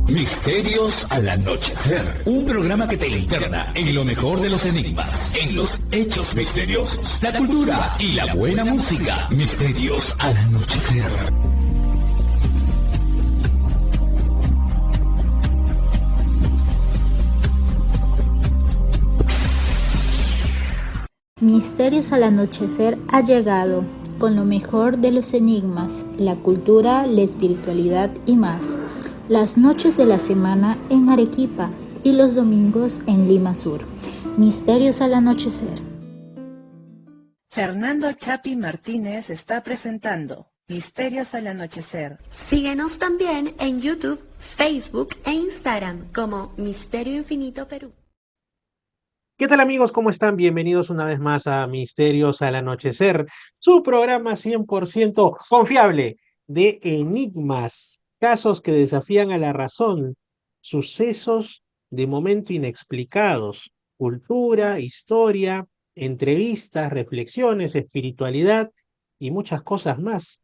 Misterios al anochecer. Un programa que te interna en lo mejor de los enigmas, en los hechos misteriosos, la cultura y la buena música. Misterios al anochecer. Misterios al anochecer ha llegado con lo mejor de los enigmas, la cultura, la espiritualidad y más. Las noches de la semana en Arequipa y los domingos en Lima Sur. Misterios al anochecer. Fernando Chapi Martínez está presentando Misterios al anochecer. Síguenos también en YouTube, Facebook e Instagram como Misterio Infinito Perú. ¿Qué tal amigos? ¿Cómo están? Bienvenidos una vez más a Misterios al Anochecer, su programa 100% confiable de enigmas, casos que desafían a la razón, sucesos de momento inexplicados, cultura, historia, entrevistas, reflexiones, espiritualidad y muchas cosas más.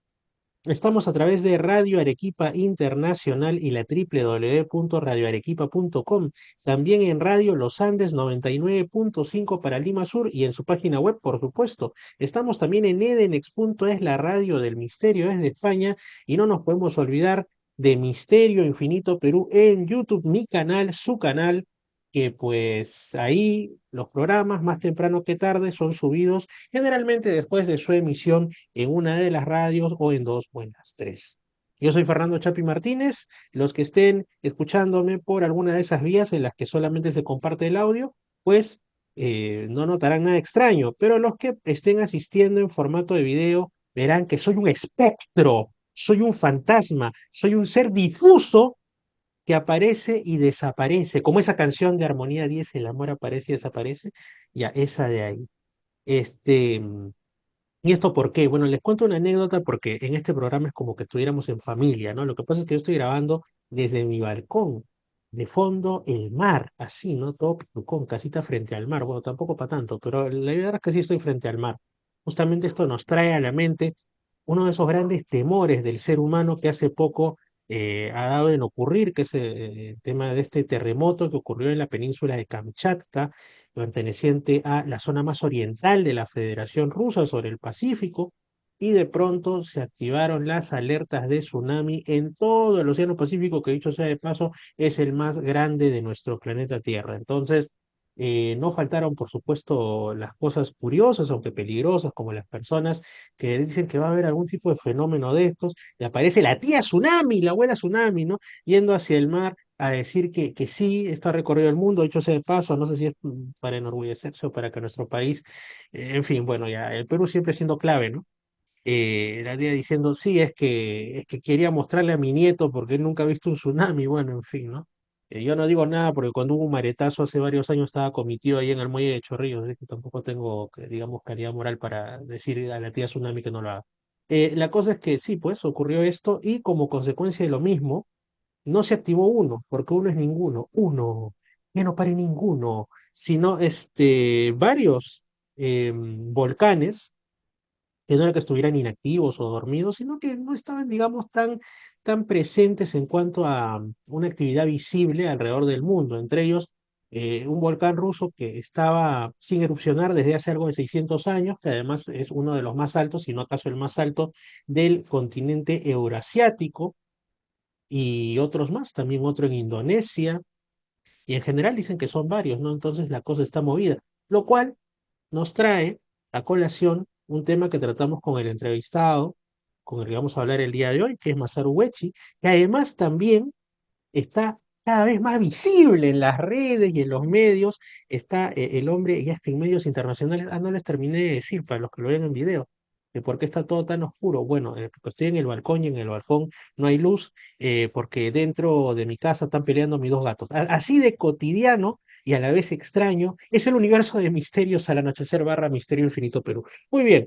Estamos a través de Radio Arequipa Internacional y la www.radioarequipa.com. También en Radio Los Andes 99.5 para Lima Sur y en su página web, por supuesto. Estamos también en edenex.es, la radio del misterio desde España. Y no nos podemos olvidar de Misterio Infinito Perú en YouTube, mi canal, su canal, que pues ahí los programas más temprano que tarde son subidos generalmente después de su emisión en una de las radios o en dos o en las tres. Yo soy Fernando Chapi Martínez. Los que estén escuchándome por alguna de esas vías en las que solamente se comparte el audio, pues no notarán nada extraño, pero los que estén asistiendo en formato de video verán que soy un espectro, soy un fantasma, soy un ser difuso que aparece y desaparece, como esa canción de Armonía 10, el amor aparece y desaparece, ya esa de ahí. Este, ¿Y esto por qué? Bueno, les cuento una anécdota porque en este programa es como que estuviéramos en familia, ¿no? Lo que pasa es que yo estoy grabando desde mi balcón, de fondo el mar, así, ¿no? Todo con casita frente al mar. Bueno, tampoco para tanto, pero la verdad es que sí estoy frente al mar. Justamente esto nos trae a la mente uno de esos grandes temores del ser humano que hace poco ha dado en ocurrir, que es el tema de este terremoto que ocurrió en la península de Kamchatka, perteneciente a la zona más oriental de la Federación Rusa sobre el Pacífico, y de pronto se activaron las alertas de tsunami en todo el Océano Pacífico, que dicho sea de paso, es el más grande de nuestro planeta Tierra. Entonces, no faltaron, por supuesto, las cosas curiosas, aunque peligrosas, como las personas que dicen que va a haber algún tipo de fenómeno de estos, y aparece la tía Tsunami, la abuela Tsunami, ¿no? Yendo hacia el mar a decir que sí, está recorrido el mundo, dicho sea de paso, no sé si es para enorgullecerse o para que nuestro país, en fin, bueno, ya el Perú siempre siendo clave, ¿no? La tía diciendo, sí, es que quería mostrarle a mi nieto porque él nunca ha visto un tsunami, bueno, en fin, ¿no? Yo no digo nada porque cuando hubo un maretazo hace varios años estaba con mi tío ahí en el muelle de Chorrillos, así que tampoco tengo, digamos, calidad moral para decir a la tía Tsunami que no lo haga. La cosa es que sí, pues ocurrió esto y como consecuencia de lo mismo, no se activó uno, porque uno es ninguno, uno, que no pare ninguno, sino varios volcanes que no era que estuvieran inactivos o dormidos, sino que no estaban, digamos, tan presentes en cuanto a una actividad visible alrededor del mundo. Entre ellos, un volcán ruso que estaba sin erupcionar desde hace algo de 600 años, que además es uno de los más altos, si no acaso el más alto, del continente eurasiático, y otros más, también otro en Indonesia, y en general dicen que son varios, ¿no? Entonces la cosa está movida, lo cual nos trae a colación un tema que tratamos con el entrevistado, con el que vamos a hablar el día de hoy, que es Masaru Uechi, que además también está cada vez más visible en las redes y en los medios. Está el hombre ya está en medios internacionales. Ah, no les terminé de decir para los que lo ven en video, de por qué está todo tan oscuro. Bueno, porque estoy en el balcón y en el balcón no hay luz, porque dentro de mi casa están peleando mis dos gatos. Así de cotidiano y a la vez extraño es el universo de Misterios al Anochecer barra Misterio Infinito Perú. Muy bien,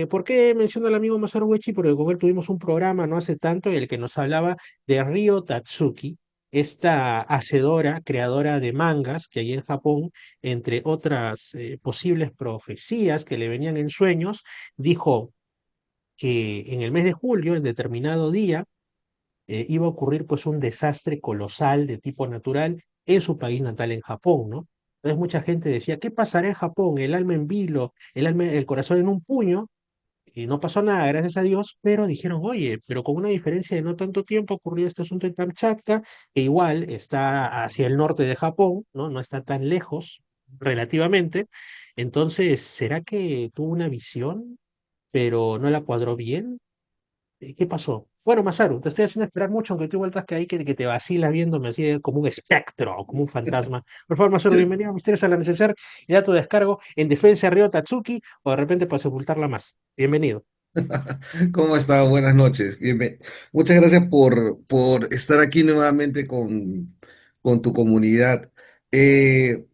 ¿por qué menciono al amigo Masaru Uechi? Porque con él tuvimos un programa no hace tanto en el que nos hablaba de Ryo Tatsuki, esta hacedora, creadora de mangas, que allí en Japón, entre otras posibles profecías que le venían en sueños, dijo que en el mes de julio, en determinado día, iba a ocurrir pues un desastre colosal de tipo natural en su país natal, en Japón, ¿no? Entonces mucha gente decía, ¿qué pasará en Japón? El alma en vilo, el corazón en un puño, y no pasó nada, gracias a Dios, pero dijeron, oye, pero con una diferencia de no tanto tiempo ocurrió este asunto en Kamchatka, que igual está hacia el norte de Japón, ¿no? No está tan lejos relativamente. Entonces, ¿será que tuvo una visión, pero no la cuadró bien? ¿Qué pasó? Bueno, Masaru, te estoy haciendo esperar mucho, aunque tú vueltas que ahí que te vacilas viéndome así como un espectro, como un fantasma. Por favor, Masaru, bienvenido a Misterios al Anochecer y da tu descargo en defensa de Ryo Tatsuki o de repente para sepultarla más. Bienvenido. ¿Cómo está? Buenas noches. Muchas gracias por estar aquí nuevamente con tu comunidad. Eh,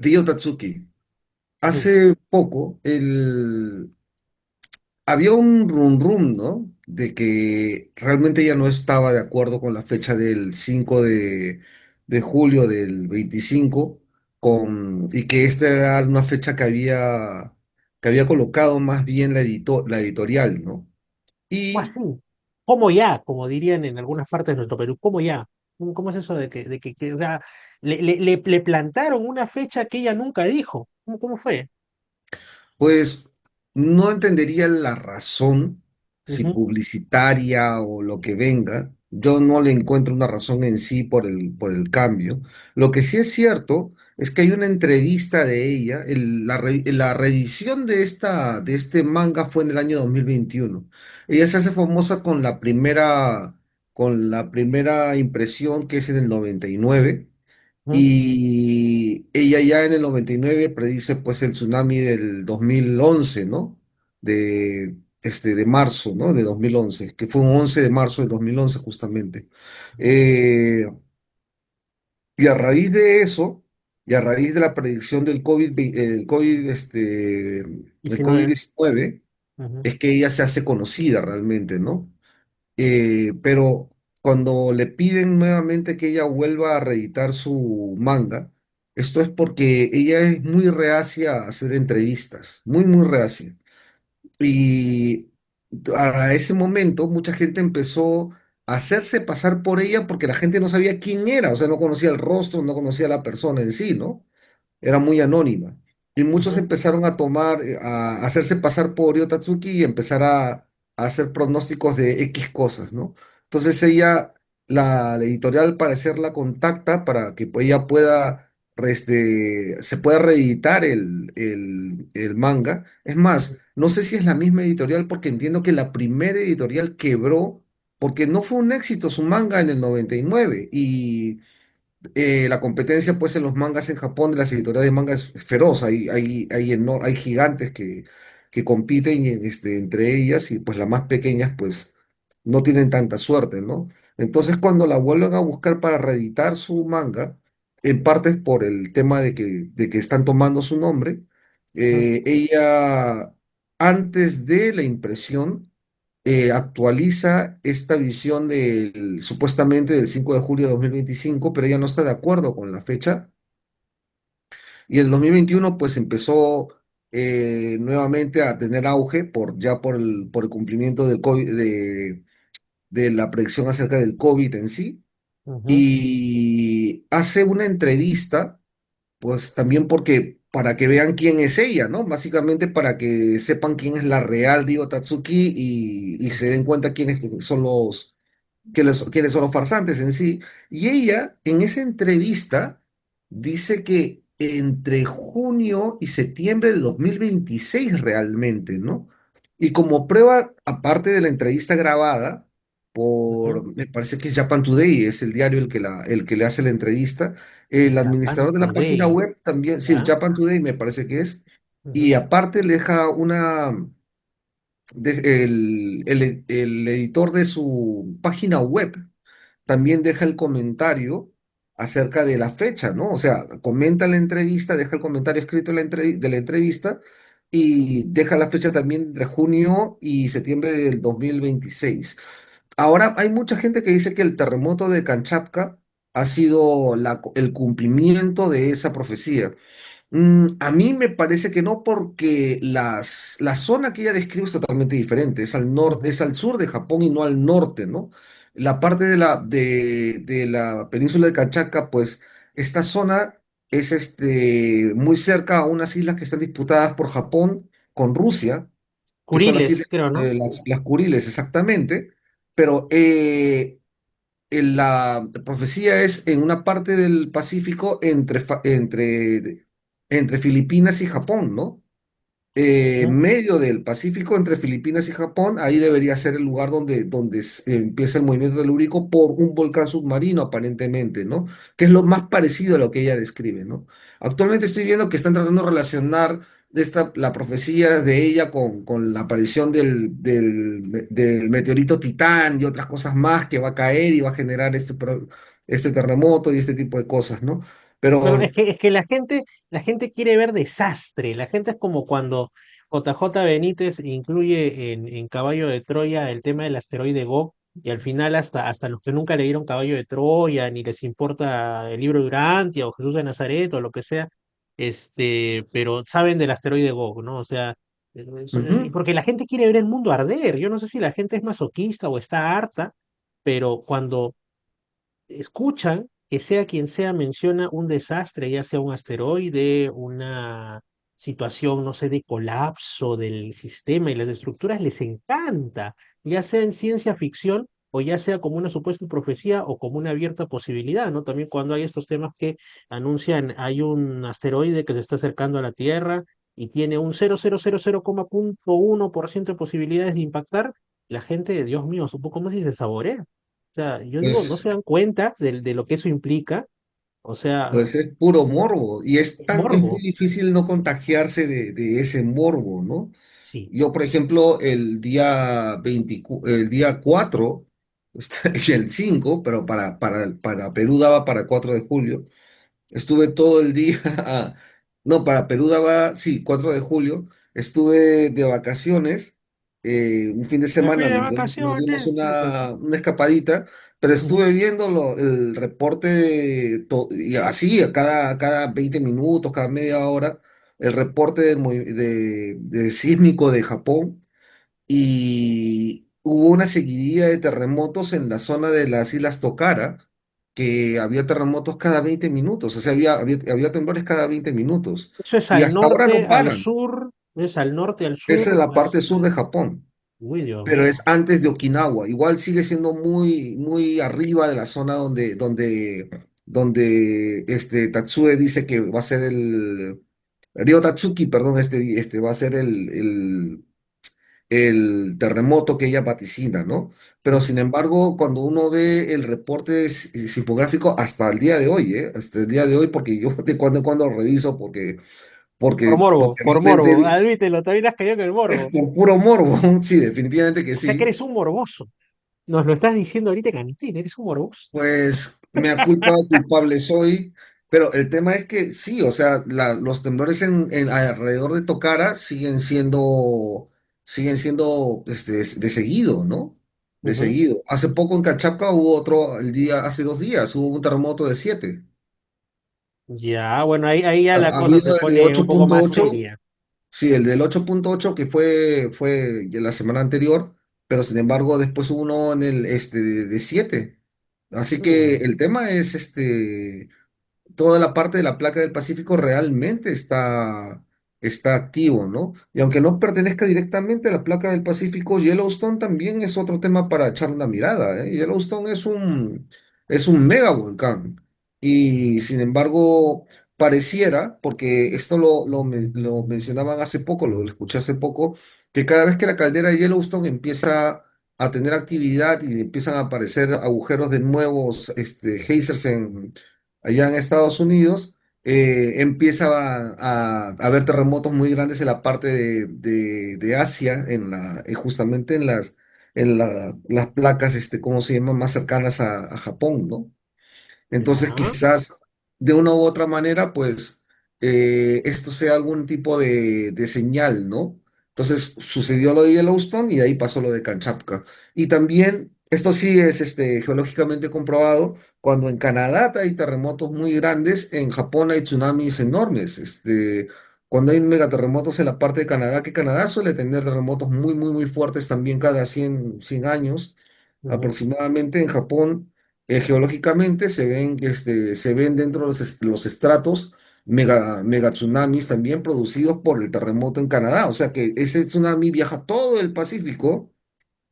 Ryo Tatsuki, Ujú. hace poco había un rum rum, ¿no? De que realmente ella no estaba de acuerdo con la fecha del 5 de julio del 25 y que esta era una fecha que había colocado más bien la editorial, ¿no? O Y así. ¿Cómo ya? Como dirían en algunas partes de nuestro Perú. ¿Cómo ya? ¿Cómo es eso o sea, le plantaron una fecha que ella nunca dijo? ¿Cómo fue? pues no entendería la razón, si Ujú, publicitaria o lo que venga. Yo no le encuentro una razón en sí por el cambio. Lo que sí es cierto es que hay una entrevista de ella, la reedición de este manga fue en el año 2021. Ella se hace famosa con la primera impresión que es en el 99. ujú, Y ella ya en el 99 predice pues el tsunami del 2011, ¿no? De marzo, ¿no? De 2011, que fue un 11 de marzo del 2011 justamente. Eh, y a raíz de eso, y a raíz de la predicción del el 19. COVID-19, Ujú, es que ella se hace conocida realmente, ¿no? Pero cuando le piden nuevamente que ella vuelva a reeditar su manga, esto es porque ella es muy reacia a hacer entrevistas, muy, muy reacia. Y a ese momento mucha gente empezó a hacerse pasar por ella porque la gente no sabía quién era, o sea, no conocía el rostro, no conocía a la persona en sí, ¿no? Era muy anónima. Y muchos ujú, empezaron a a hacerse pasar por Ryo Tatsuki y empezar a hacer pronósticos de X cosas, ¿no? Entonces la editorial al parecer la contacta para que pues, ella pueda, se pueda reeditar el manga. Es más, no sé si es la misma editorial porque entiendo que la primera editorial quebró porque no fue un éxito su manga en el 99 y la competencia pues en los mangas en Japón de las editoriales de manga es feroz, hay gigantes que compiten entre ellas y pues las más pequeñas pues no tienen tanta suerte, ¿no? Entonces cuando la vuelven a buscar para reeditar su manga, en parte es por el tema de que están tomando su nombre, ujú. ella antes de la impresión actualiza esta visión supuestamente del 5 de julio de 2025, pero ella no está de acuerdo con la fecha. Y el 2021 pues empezó nuevamente a tener auge por el cumplimiento del COVID, de la predicción acerca del COVID en sí. Ujú. Y hace una entrevista pues también porque para que vean quién es ella, ¿no? Básicamente para que sepan quién es la real Dio Tatsuki y se den cuenta quiénes son los farsantes en sí. Y ella, en esa entrevista, dice que entre junio y septiembre de 2026 realmente, ¿no? Y como prueba, aparte de la entrevista grabada, Ujú. me parece que es Japan Today, es el diario el que le hace la entrevista, el Japan administrador de la página Today, web también, sí, el ¿ya? Japan Today me parece que es, y Ujú, aparte le deja el editor de su página web también deja el comentario acerca de la fecha, ¿no? O sea, comenta la entrevista, deja el comentario escrito de la entrevista y deja la fecha también entre junio y septiembre del 2026. Ahora, hay mucha gente que dice que el terremoto de Kamchatka ha sido el cumplimiento de esa profecía. A mí me parece que no, porque la zona que ella describe es totalmente diferente. Es al norte, Ujú. es al sur de Japón y no al norte, ¿no? La parte de la península de Kamchatka, pues, esta zona es muy cerca a unas islas que están disputadas por Japón con Rusia, que son las Kuriles, islas, creo, ¿no? las Kuriles, exactamente. Pero la profecía es en una parte del Pacífico entre Filipinas y Japón, ¿no? En Ujú. medio del Pacífico entre Filipinas y Japón, ahí debería ser el lugar donde empieza el movimiento telúrico por un volcán submarino, aparentemente, ¿no? Que es lo más parecido a lo que ella describe, ¿no? Actualmente estoy viendo que están tratando de relacionar la profecía de ella con la aparición del meteorito Titán y otras cosas más que va a caer y va a generar este terremoto y este tipo de cosas, ¿no? Bueno, Pero es que la gente quiere ver desastre. La gente es como cuando JJ Benítez incluye en Caballo de Troya el tema del asteroide Gog, y al final hasta los que nunca leyeron Caballo de Troya, ni les importa el libro de Urantia o Jesús de Nazaret o lo que sea, pero saben del asteroide Gog, ¿no? O sea, y ujú, porque la gente quiere ver el mundo arder. Yo no sé si la gente es masoquista o está harta, pero cuando escuchan que sea quien sea menciona un desastre, ya sea un asteroide, una situación, no sé, de colapso del sistema y las estructuras, les encanta, ya sea en ciencia ficción o ya sea como una supuesta profecía o como una abierta posibilidad, ¿no? También cuando hay estos temas que anuncian, hay un asteroide que se está acercando a la Tierra y tiene un 0,00,1% de posibilidades de impactar, la gente, Dios mío, es un poco más y se saborea. O sea, yo digo, no pues se dan cuenta de lo que eso implica. O sea, Pues es puro morbo y es es muy morbo. difícil no contagiarse de ese morbo, ¿no? Sí. Yo, por ejemplo, el día 4 y el 5, pero para Perú daba para 4 de julio. Estuve todo el día, no, para Perú daba, sí, 4 de julio. Estuve de vacaciones, un fin de Me fui semana, de nos dimos vacaciones. Eso es. una escapadita, pero Ujú. estuve viendo el reporte, y así, cada 20 minutos, cada media hora, el reporte de sísmico de Japón, y hubo una seguidilla de terremotos en la zona de las Islas Tokara, que había terremotos cada 20 minutos, o sea, había temblores cada 20 minutos, Eso es y al hasta ahora no norte, al paran. sur, es al norte, al Esa es sur, la parte sur de Japón, Uy, Dios pero es mío. antes de Okinawa. Igual sigue siendo muy, muy arriba de la zona donde Tatsue dice que va a ser Ryo Tatsuki, perdón, va a ser el terremoto que ella vaticina, ¿no? Pero sin Ujú. embargo, cuando uno ve el reporte sismográfico hasta el día de hoy, hasta el día de hoy, porque yo de cuando en cuando lo reviso, porque Por morbo. realmente Admítelo, también has caído en el es morbo. por puro morbo. Sí, definitivamente que O sea que sí. eres un morboso. Nos lo estás diciendo ahorita, Cantín, eres un morboso. Pues mea culpa, culpable soy, pero el tema es que sí, o sea, los temblores alrededor de Tocara siguen siendo de seguido, ¿no? De Ujú. seguido. Hace poco en Cachapca hubo hace 2 días, hubo un terremoto de 7. Ya, bueno, ahí ya la Ha cosa se habido el de pone un poco más 8.8. seria. Sí, el del 8.8 que fue ya la semana anterior, pero sin embargo después hubo uno de 7. Así que Mm. el tema es toda la parte de la placa del Pacífico realmente está activo, ¿no? Y aunque no pertenezca directamente a la placa del Pacífico, Yellowstone también es otro tema para echar una mirada, ¿eh? Yellowstone es un mega volcán. Y sin embargo, pareciera, porque esto lo mencionaban hace poco, lo escuché hace poco, que cada vez que la caldera de Yellowstone empieza a tener actividad y empiezan a aparecer agujeros de nuevos geysers allá en Estados Unidos, empieza a haber terremotos muy grandes en la parte de Asia, justamente las placas, ¿cómo se llama?, más cercanas a Japón, ¿no? Entonces, Ya. quizás de una u otra manera, pues, esto sea algún tipo de señal, ¿no? Entonces sucedió lo de Yellowstone y ahí pasó lo de Kamchatka. Y también, esto sí es geológicamente comprobado, cuando en Canadá hay terremotos muy grandes, en Japón hay tsunamis enormes. Cuando hay megaterremotos en la parte de Canadá, que Canadá suele tener terremotos muy, muy, muy fuertes también cada 100 años, Ujú. aproximadamente en Japón, geológicamente se ven dentro de los estratos mega tsunamis también producidos por el terremoto en Canadá. O sea que ese tsunami viaja todo el Pacífico,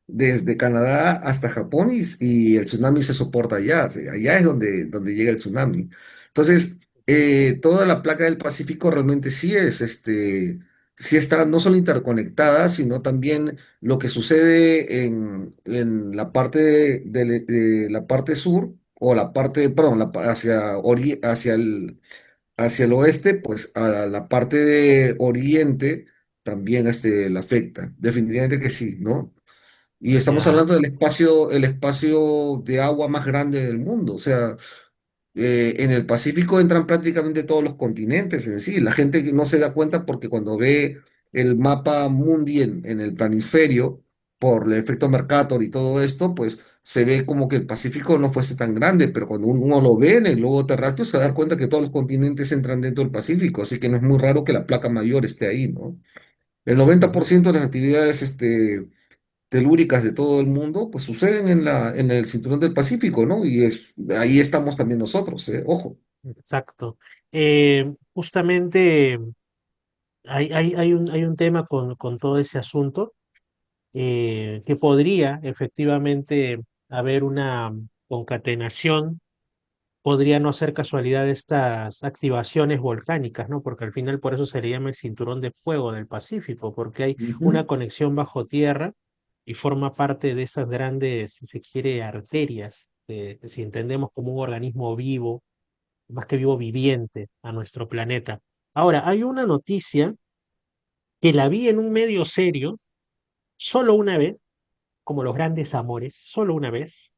desde Canadá hasta Japón, y el tsunami se soporta allá. O sea, allá es donde llega el tsunami. Entonces, toda la placa del Pacífico realmente sí está no solo interconectada, sino también lo que sucede en la parte de la parte sur, o la parte, perdón, hacia el oeste, pues a la parte de oriente también la afecta. Definitivamente que sí, ¿no? Y estamos Ya, hablando del el espacio de agua más grande del mundo. O sea, en el Pacífico entran prácticamente todos los continentes en sí. La gente que no se da cuenta porque cuando ve el mapa mundi en el planisferio, por el efecto Mercator y todo esto, pues se ve como que el Pacífico no fuese tan grande, pero cuando uno lo ve en el globo terráqueo se da cuenta que todos los continentes entran dentro del Pacífico, así que no es muy raro que la placa mayor esté ahí, ¿no? El noventa por ujú, ciento de las actividades telúricas de todo el mundo, pues suceden en el cinturón del Pacífico, ¿no? Y ahí estamos también nosotros, ¿eh? Ojo. exacto. Justamente hay un tema con todo ese asunto, que podría efectivamente haber una concatenación. Podría no ser casualidad de estas activaciones volcánicas, ¿no? Porque al final por eso se le llama el cinturón de fuego del Pacífico, porque hay una Ujú. conexión bajo tierra y forma parte de esas grandes, si se quiere, arterias, si entendemos como un organismo vivo, más que vivo, viviente a nuestro planeta. Ahora, hay una noticia que la vi en un medio serio solo una vez, como los grandes amores, solo una vez,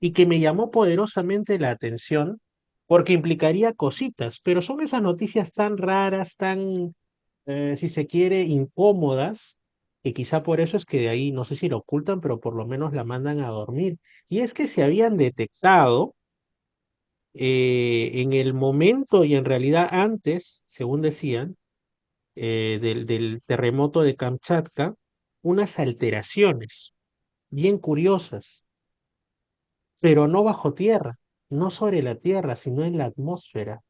y que me llamó poderosamente la atención porque implicaría cositas, pero son esas noticias tan raras, tan, si se quiere, incómodas, que quizá por eso es que de ahí, no sé si lo ocultan, pero por lo menos la mandan a dormir. Y es que se habían detectado, en el momento y en realidad antes, según decían, del terremoto de Kamchatka, unas alteraciones bien curiosas, pero no bajo tierra, no sobre la tierra, sino en la atmósfera.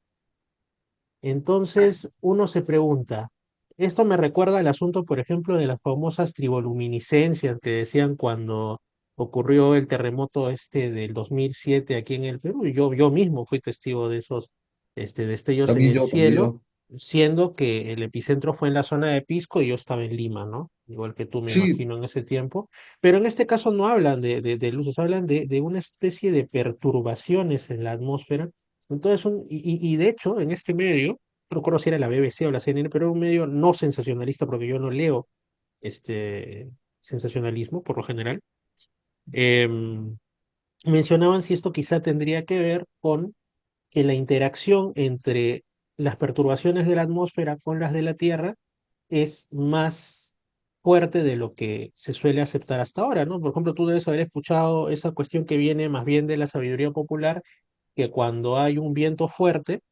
Entonces uno se pregunta, esto me recuerda al asunto, por ejemplo, de las famosas triboluminiscencias que decían cuando ocurrió el terremoto este del 2007 aquí en el Perú, y yo mismo fui testigo de esos destellos en el También cielo, yo. siendo que el epicentro fue en la zona de Pisco y yo estaba en Lima, ¿no? Igual que tú, me Sí, imagino, en ese tiempo. Pero en este caso no hablan de luces, hablan de una especie de perturbaciones en la atmósfera. Entonces, y de hecho, en este medio, no recuerdo si era la BBC o la CNN, pero era un medio no sensacionalista, porque yo no leo este sensacionalismo por lo general. em, Mencionaban si esto quizá tendría que ver con que la interacción entre las perturbaciones de la atmósfera con las de la Tierra es más fuerte de lo que se suele aceptar hasta ahora, ¿no? Por ejemplo, tú debes haber escuchado esa cuestión que viene más bien de la sabiduría popular, que cuando hay un viento fuerte,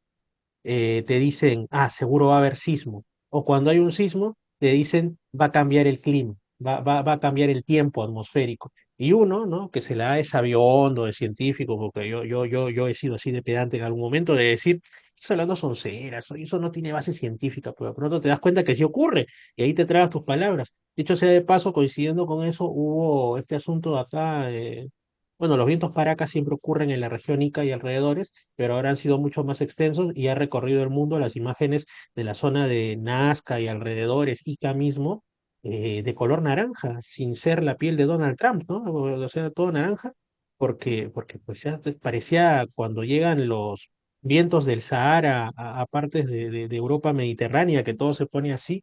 te dicen, ah, seguro va a haber sismo. O cuando hay un sismo, te dicen, va a cambiar el clima, va a cambiar el tiempo atmosférico. Y uno, ¿no? Que se la da de sabiondo, de científico, porque yo he sido así de pedante en algún momento, de decir, estás hablando sonceras, eso no tiene base científica, pero de pronto te das cuenta que sí ocurre, y ahí te tragas tus palabras. Dicho sea de paso, coincidiendo con eso, hubo este asunto de acá, bueno, los vientos Paracas siempre ocurren en la región Ica y alrededores, pero ahora han sido mucho más extensos y ha recorrido el mundo las imágenes de la zona de Nazca y alrededores, Ica mismo, de color naranja, sin ser la piel de Donald Trump, ¿no? O sea, todo naranja, porque pues ya parecía cuando llegan los vientos del Sahara a partes de Europa mediterránea, que todo se pone así.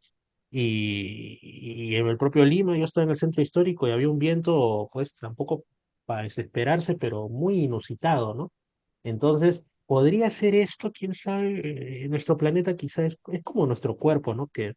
Y en el propio Lima, yo estaba en el centro histórico y había un viento, pues tampoco para desesperarse, pero muy inusitado, ¿no? Entonces, podría ser esto, quién sabe, nuestro planeta quizá es como nuestro cuerpo, ¿no? Que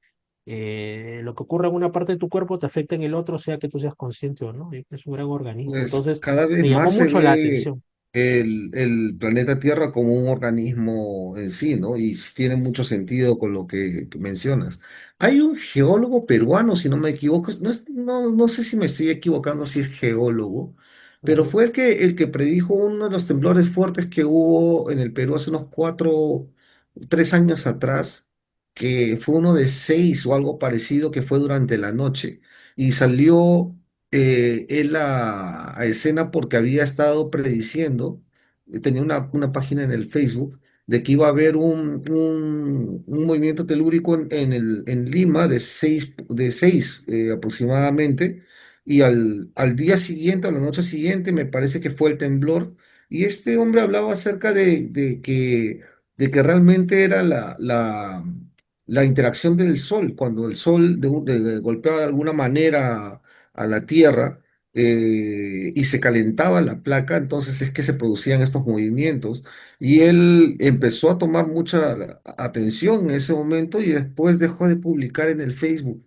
lo que ocurre en una parte de tu cuerpo te afecta en el otro, sea que tú seas consciente o no. Y es un gran organismo. Pues Entonces, cada vez me llamó más se mucho la ve atención. el planeta Tierra como un organismo en sí, ¿no? Y tiene mucho sentido con lo que mencionas. Hay un geólogo peruano, si no me equivoco, no sé si me estoy equivocando si es geólogo, pero Ujú. fue el que predijo uno de los temblores fuertes que hubo en el Perú hace unos 3 años atrás, que fue uno de 6 o algo parecido que fue durante la noche. Y salió él a escena porque había estado prediciendo, tenía una página en el Facebook, de que iba a haber un movimiento telúrico en Lima de seis aproximadamente, y al día siguiente, a la noche siguiente, me parece que fue el temblor, y este hombre hablaba acerca de que realmente era la interacción del sol, cuando el sol golpeaba de alguna manera a la Tierra, y se calentaba la placa, entonces es que se producían estos movimientos. Y él empezó a tomar mucha atención en ese momento y después dejó de publicar en el Facebook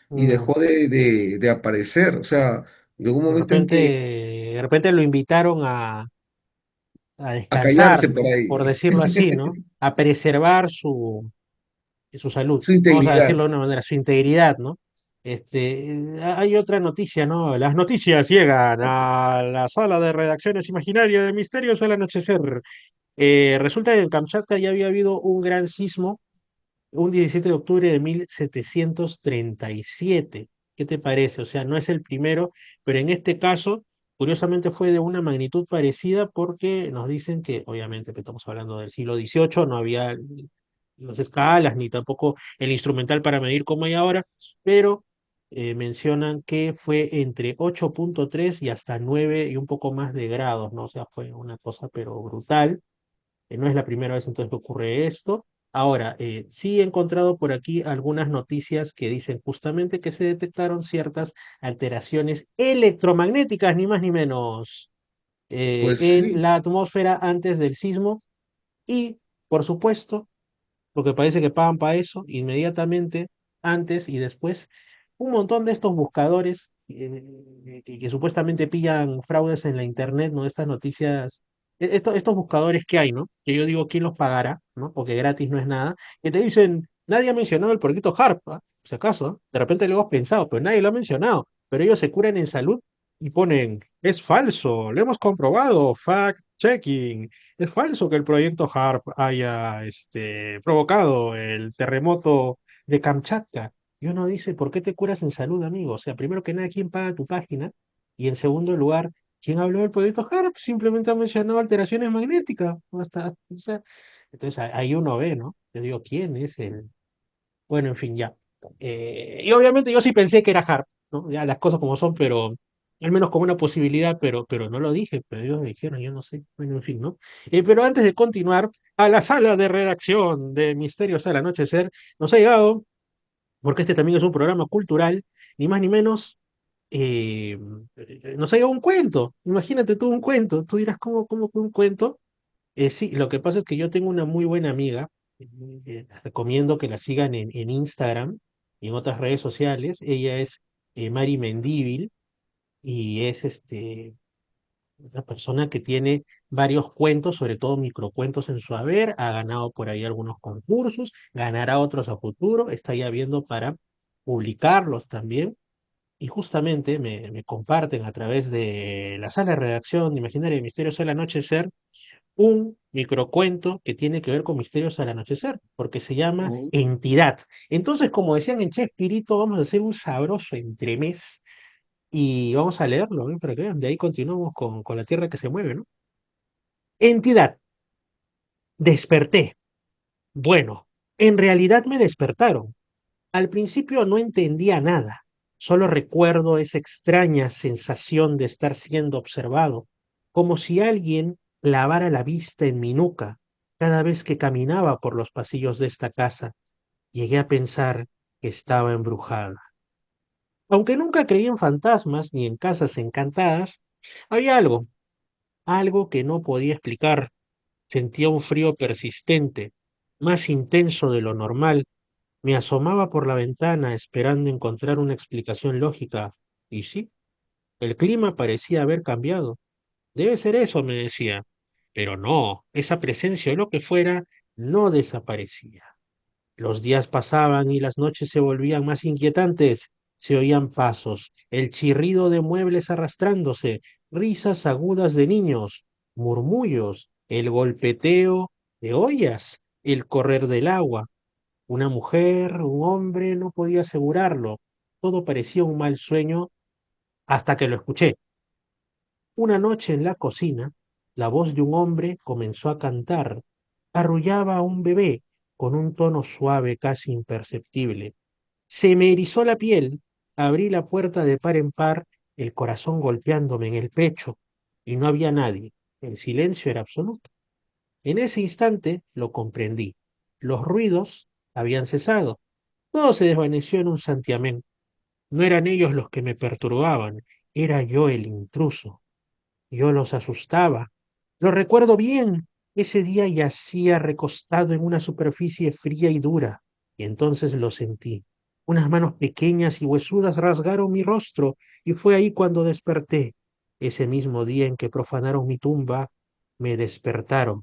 y Mm, dejó de aparecer. O sea, llegó un momento en que de repente lo invitaron a a descansar, callarse por ¿no? Por ahí, decirlo así, ¿no? A preservar su salud, su vamos a integridad. decirlo de una manera, su integridad, ¿no? Hay otra noticia, ¿no? Las noticias llegan a la sala de redacciones imaginaria de Misterios al Anochecer. Resulta que en Kamchatka ya había habido un gran sismo un 17 de octubre de 1737. ¿Qué te parece? O sea, no es el primero, pero en este caso, curiosamente fue de una magnitud parecida porque nos dicen que, obviamente, que estamos hablando del siglo XVIII, no había las escalas ni tampoco el instrumental para medir como hay ahora, pero mencionan que fue entre 8,3 y hasta 9 y un poco más de grados, ¿no? O sea, fue una cosa pero brutal. No es la primera vez entonces que ocurre esto. Ahora, sí he encontrado por aquí algunas noticias que dicen justamente que se detectaron ciertas alteraciones electromagnéticas, ni más ni menos, Pues en sí, la atmósfera antes del sismo y, por supuesto, porque parece que pagan para eso, inmediatamente, antes y después, un montón de estos buscadores que supuestamente pillan fraudes en la internet, ¿no? Estas noticias, estos buscadores que hay, ¿no? Que yo digo, ¿quién los pagará? ¿No? Porque gratis no es nada, que te dicen, nadie ha mencionado el proyecto HARP, ¿ah? Si acaso, ¿ah? De repente lo hemos pensado, pero nadie lo ha mencionado, pero ellos se curan en salud y ponen, es falso, lo hemos comprobado, fact-checking. Es falso que el proyecto HARP haya provocado el terremoto de Kamchatka. Y uno dice, ¿por qué te curas en salud, amigo? O sea, primero que nada, ¿quién paga tu página? Y en segundo lugar, ¿quién habló del proyecto HARP? Simplemente ha mencionado alteraciones magnéticas. O sea, entonces ahí uno ve, ¿no? Yo digo, ¿quién es el, bueno, en fin, ya. Y obviamente yo sí pensé que era Harp, ¿no? Ya las cosas como son, pero al menos como una posibilidad, pero no lo dije, pero ellos dijeron, yo no sé. Bueno, en fin, ¿no? Pero antes de continuar, a la sala de redacción de Misterios al Anochecer nos ha llegado, porque este también es un programa cultural, ni más ni menos, eh, nos ha llegado un cuento. Imagínate tú un cuento. Tú dirás, ¿cómo que un cuento? Sí, lo que pasa es que yo tengo una muy buena amiga, recomiendo que la sigan en Instagram y en otras redes sociales. Ella es Mari Mendívil y es una persona que tiene varios cuentos, sobre todo microcuentos en su haber, ha ganado por ahí algunos concursos, ganará otros a futuro, está ya viendo para publicarlos también. Y justamente me comparten a través de la sala de redacción de Imaginaria de Misterios al Anochecer un microcuento que tiene que ver con Misterios al Anochecer, porque se llama ¿no? Entidad. Entonces, como decían en Chespirito, vamos a hacer un sabroso entremés y vamos a leerlo, ¿no? Para que vean. De ahí continuamos con la tierra que se mueve, ¿no? Entidad. Desperté. Bueno, en realidad me despertaron. Al principio no entendía nada. Solo recuerdo esa extraña sensación de estar siendo observado, como si alguien clavara la vista en mi nuca cada vez que caminaba por los pasillos de esta casa. Llegué a pensar que estaba embrujada. Aunque nunca creí en fantasmas ni en casas encantadas, había algo que no podía explicar. Sentía un frío persistente, más intenso de lo normal, Me asomaba por la ventana esperando encontrar una explicación lógica, y sí, el clima parecía haber cambiado. Debe ser eso, me decía. Pero no, esa presencia o lo que fuera no desaparecía. Los días pasaban y las noches se volvían más inquietantes. Se oían pasos, el chirrido de muebles arrastrándose, risas agudas de niños, murmullos, el golpeteo de ollas, el correr del agua. Una mujer, un hombre, no podía asegurarlo. Todo parecía un mal sueño hasta que lo escuché. Una noche en la cocina, la voz de un hombre comenzó a cantar. Arrullaba a un bebé con un tono suave, casi imperceptible. Se me erizó la piel, abrí la puerta de par en par, el corazón golpeándome en el pecho, y no había nadie. El silencio era absoluto. En ese instante lo comprendí. Los ruidos habían cesado. Todo se desvaneció en un santiamén. No eran ellos los que me perturbaban, era yo el intruso. Yo los asustaba. Lo recuerdo bien. Ese día yacía recostado en una superficie fría y dura, y entonces lo sentí. Unas manos pequeñas y huesudas rasgaron mi rostro, y fue ahí cuando desperté. Ese mismo día en que profanaron mi tumba, me despertaron.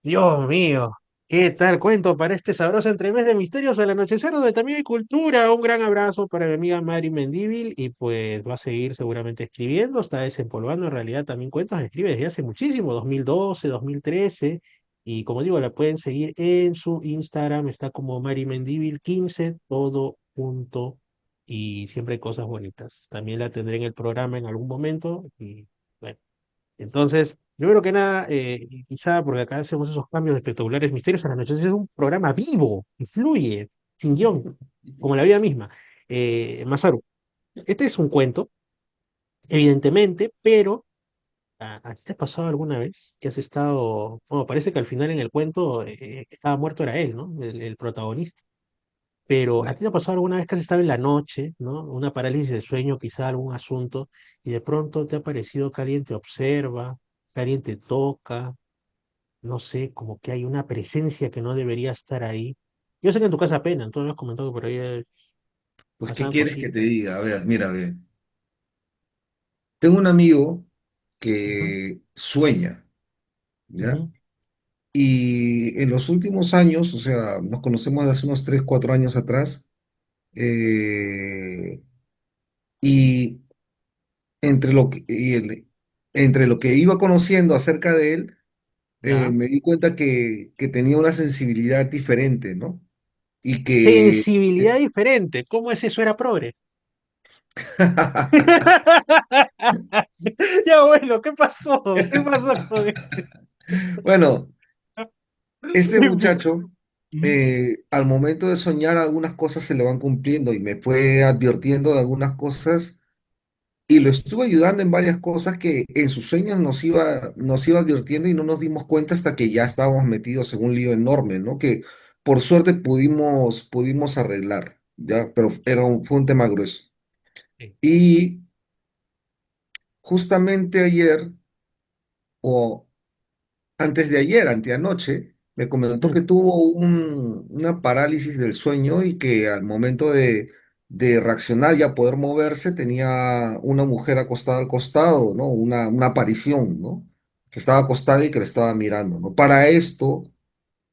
Dios mío, ¿qué tal cuento para este sabroso entremés de misterios al anochecer donde también hay cultura? Un gran abrazo para mi amiga Mari Mendívil y pues va a seguir seguramente escribiendo, está desempolvando en realidad también cuentos, escribe desde hace muchísimo, 2012, 2013 y como digo, la pueden seguir en su Instagram, está como Mari Mendívil 15, todo junto y siempre hay cosas bonitas. También la tendré en el programa en algún momento y bueno. Entonces, primero que nada, quizá porque acá hacemos esos cambios de espectaculares misterios a la noche, es un programa vivo, y fluye, sin guión, como la vida misma. Masaru, este es un cuento, evidentemente, pero ¿a ti te ha pasado alguna vez que has estado, bueno, parece que al final en el cuento que estaba muerto era él, ¿no? El protagonista. Pero ¿a ti te ha pasado alguna vez que has estado en la noche, ¿no? Una parálisis de sueño, quizá algún asunto, y de pronto te ha parecido que alguien te observa, que alguien te toca, no sé, como que hay una presencia que no debería estar ahí? Yo sé que en tu casa apenas, tú me has comentado que por ahí Pues, ¿qué pasaban quieres que te cositas. diga? A ver, mira, ve. Tengo un amigo Ujú, que sueña, ¿ya? ujú. Y en los últimos años, o sea, nos conocemos de hace unos 3 4 años atrás, eh, y entre lo que iba conociendo acerca de él, Ya. me di cuenta que tenía una sensibilidad diferente, ¿no? Y que... Sensibilidad diferente, ¿cómo es eso? Era progre. Ya bueno, ¿qué pasó? ¿Qué pasó con Bueno, este muchacho, Ujú. al momento de soñar, algunas cosas se le van cumpliendo y me fue advirtiendo de algunas cosas y lo estuve ayudando en varias cosas que en sus sueños nos iba advirtiendo y no nos dimos cuenta hasta que ya estábamos metidos en un lío enorme, ¿no? Que por suerte pudimos arreglar, ¿ya? Pero fue un tema grueso. Sí. Y justamente ayer, o antes de ayer, anteanoche, me comentó Ujú. que tuvo una parálisis del sueño y que al momento de reaccionar y a poder moverse tenía una mujer acostada al costado, ¿no? Una aparición, ¿no? Que estaba acostada y que le estaba mirando, ¿no? Para esto,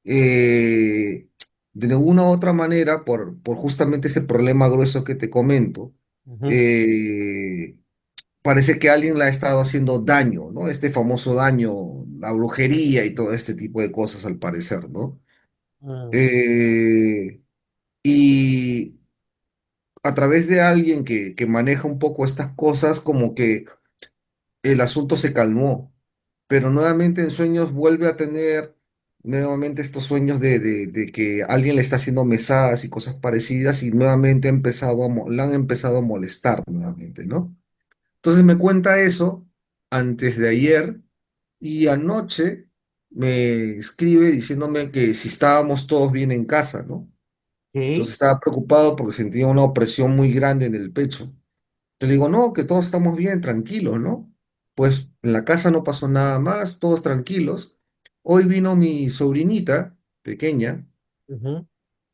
eh, de ninguna u otra manera, por justamente ese problema grueso que te comento, Ujú. eh, parece que alguien le ha estado haciendo daño, ¿no? Este famoso daño, la brujería y todo este tipo de cosas, al parecer, ¿no? Mm. Eh, y a través de alguien que maneja un poco estas cosas, como que el asunto se calmó, pero nuevamente en sueños vuelve a tener nuevamente estos sueños de que alguien le está haciendo mesadas y cosas parecidas y nuevamente la han empezado a molestar nuevamente, ¿no? Entonces me cuenta eso antes de ayer y anoche me escribe diciéndome que si estábamos todos bien en casa, ¿no? Entonces Ok. estaba preocupado porque sentía una opresión muy grande en el pecho. Te digo, no, que todos estamos bien, tranquilos, ¿no? Pues en la casa no pasó nada más, todos tranquilos. Hoy vino mi sobrinita pequeña Ujú.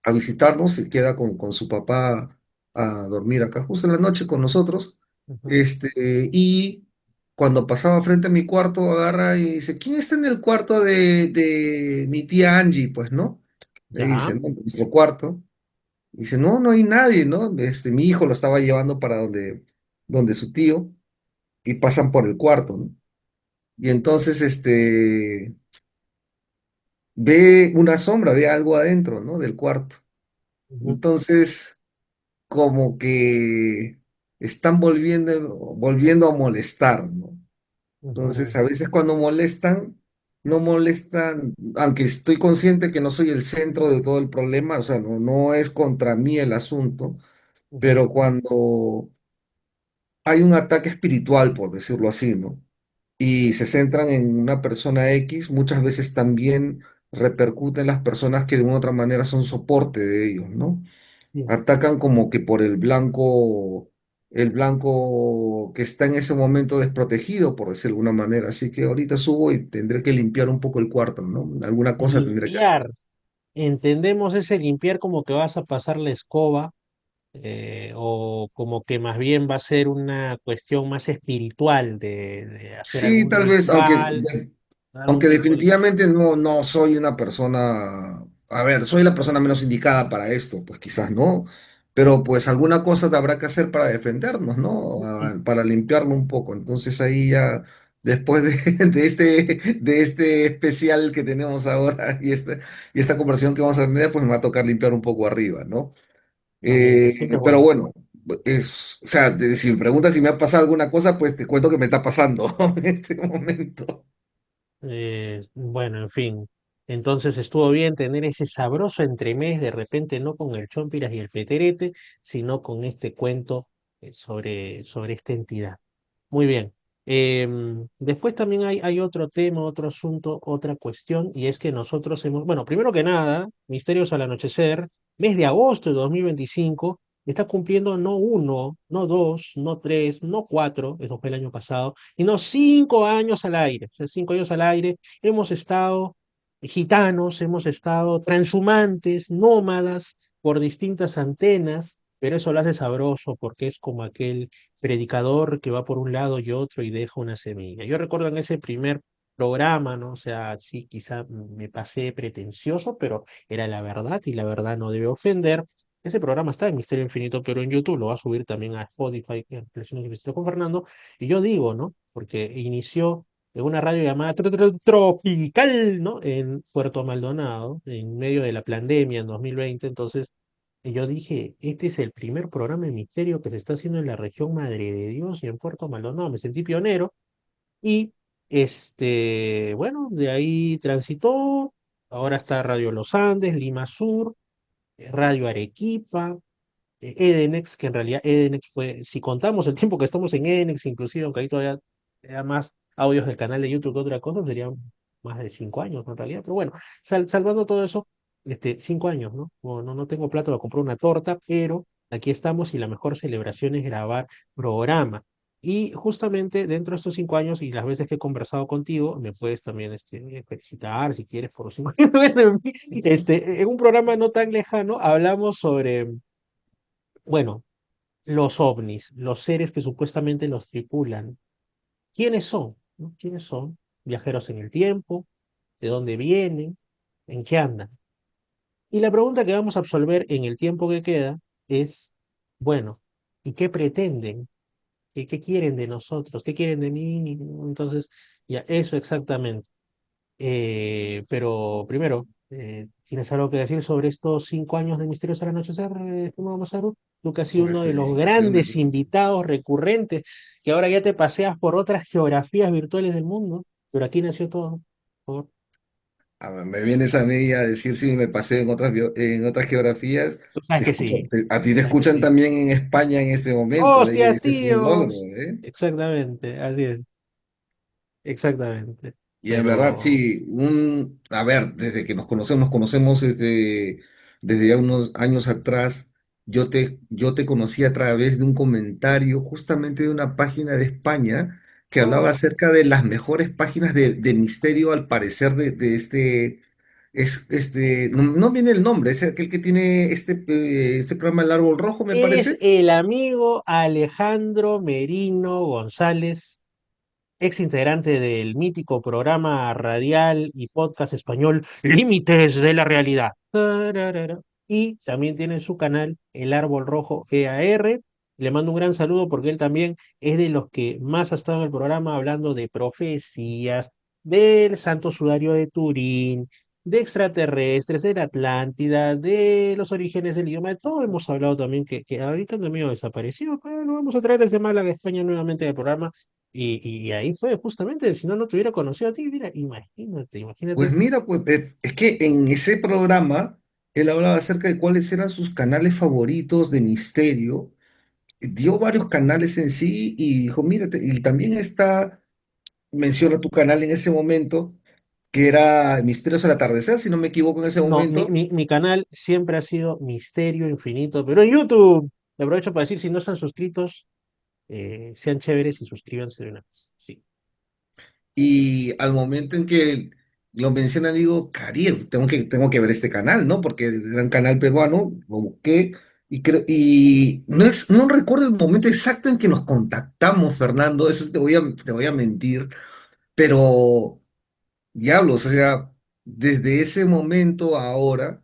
a visitarnos, se queda con su papá a dormir acá justo en la noche con nosotros. Ujú. Este, y cuando pasaba frente a mi cuarto, agarra y dice, ¿quién está en el cuarto de mi tía Angie? Pues, ¿no? Le Ya. dice, ¿no? Nuestro cuarto. Dice, no, no hay nadie, ¿no? Mi hijo lo estaba llevando para donde su tío y pasan por el cuarto, ¿no? Y entonces, ve una sombra, ve algo adentro, ¿no? Del cuarto. Ujú, Entonces, como que están volviendo a molestar, ¿no? Entonces, ujú, a veces cuando molestan, no molestan, aunque estoy consciente que no soy el centro de todo el problema, o sea, no es contra mí el asunto, ujú. pero cuando hay un ataque espiritual, por decirlo así, ¿no? Y se centran en una persona X, muchas veces también repercuten en las personas que de una u otra manera son soporte de ellos, ¿no? Sí. Atacan como que por el blanco que está en ese momento desprotegido, por decirlo de alguna manera. Así que ahorita subo y tendré que limpiar un poco el cuarto, ¿no? Alguna cosa tendré que hacer. Limpiar. Entendemos ese limpiar como que vas a pasar la escoba, o como que más bien va a ser una cuestión más espiritual de hacer Sí, algún tal vez, ritual, algún aunque tipo de... definitivamente no soy una persona, a ver, soy la persona menos indicada para esto, pues quizás no, pero pues alguna cosa habrá que hacer para defendernos, ¿no? Para limpiarlo un poco. Entonces ahí ya, después de este especial que tenemos ahora y esta conversación que vamos a tener, pues me va a tocar limpiar un poco arriba, ¿no? Está bien, siempre es Pero bueno. bueno, o sea, si me preguntas si me ha pasado alguna cosa, pues te cuento que me está pasando en este momento. Bueno, en fin. Entonces estuvo bien tener ese sabroso entremés, de repente no con el Chompiras y el Peterete, sino con este cuento sobre esta entidad. Muy bien. Después también hay otro tema, otro asunto, otra cuestión, y es que nosotros hemos, bueno, primero que nada, Misterios al Anochecer, mes de agosto de 2025, está cumpliendo no uno, no dos, no tres, no cuatro, eso fue el año pasado, sino 5 años al aire. O sea, 5 años al aire hemos estado gitanos, hemos estado transhumantes, nómadas por distintas antenas, pero eso lo hace sabroso porque es como aquel predicador que va por un lado y otro y deja una semilla. Yo recuerdo en ese primer programa, ¿no? O sea, sí, quizá me pasé pretencioso, pero era la verdad y la verdad no debe ofender. Ese programa está en Misterio Infinito, pero en YouTube lo va a subir también a Spotify, en Reflexiones de Misterio con Fernando. Y yo digo, ¿no? Porque inició en una radio llamada Tropical, ¿no? En Puerto Maldonado, en medio de la pandemia en 2020. Entonces, y yo dije, este es el primer programa de misterio que se está haciendo en la región Madre de Dios y en Puerto Maldonado. Me sentí pionero y, bueno, de ahí transitó. Ahora está Radio Los Andes, Lima Sur, Radio Arequipa, Edenex, que en realidad Edenex fue, si contamos el tiempo que estamos en Edenex, inclusive, aunque ahí todavía era más audios del canal de YouTube que otra cosa, serían más de 5 años en realidad. Pero bueno, salvando todo eso, 5 años, ¿no? No tengo plata para comprar una torta, pero aquí estamos y la mejor celebración es grabar programa. Y justamente dentro de estos 5 años y las veces que he conversado contigo, me puedes también felicitar si quieres por los 5 años. Bueno, en fin, en un programa no tan lejano hablamos sobre, bueno, los ovnis, los seres que supuestamente los tripulan. ¿Quiénes son? ¿No? ¿Quiénes son? Viajeros en el tiempo, de dónde vienen, en qué andan. Y la pregunta que vamos a absolver en el tiempo que queda es, bueno, ¿y qué pretenden? ¿Qué quieren de nosotros? ¿Qué quieren de mí? Entonces, ya, eso exactamente. Pero primero, ¿tienes algo que decir sobre estos 5 años de Misterios al Anochecer, estimado Masaru? Tú que has sido Pues uno de los felicitaciones. grandes invitados recurrentes, que ahora ya te paseas por otras geografías virtuales del mundo, pero aquí nació todo. Por favor. A ver, me vienes a mí a decir si me pasé en otras geografías. Tú sabes que sí, A ti tú te sabes que escuchan sí. también en España en este momento. ¡Hostia, Ese es un logro, tíos! ¿eh? Exactamente, así es, exactamente. Y en verdad, Pero, sí, a ver, desde que nos conocemos desde ya unos años atrás, yo te conocí a través de un comentario justamente de una página de España que hablaba oh, acerca de las mejores páginas de misterio al parecer de este. no viene el nombre, es aquel que tiene este programa El Árbol Rojo, me Es parece. el amigo Alejandro Merino González, ex integrante del mítico programa radial y podcast español Límites de la Realidad. Tararara. Y también tiene su canal El Árbol Rojo EAR. Le mando un gran saludo porque él también es de los que más ha estado en el programa hablando de profecías, del Santo Sudario de Turín, de extraterrestres, de la Atlántida, de los orígenes del idioma, de todo hemos hablado también que ahorita también ha desaparecido, pero lo vamos a traer desde Málaga, España nuevamente al programa y ahí fue justamente, si no, no te hubiera conocido a ti, mira, imagínate, Pues imagínate. mira, pues es que en ese programa él hablaba acerca de cuáles eran sus canales favoritos de misterio. Dio varios canales en sí y dijo, mírate, y también menciona tu canal en ese momento, que era Misterios al Atardecer, si no me equivoco en ese No, momento. mi canal siempre ha sido Misterio Infinito, pero en YouTube, le aprovecho para decir, si no están suscritos, sean chéveres y suscríbanse de una vez. Sí. Y al momento en que lo menciona, digo, Cari, tengo que ver este canal, ¿no? Porque era un canal peruano, lo busqué y no recuerdo el momento exacto en que nos contactamos, Fernando, eso te voy a mentir, pero diablos, o sea, desde ese momento a ahora,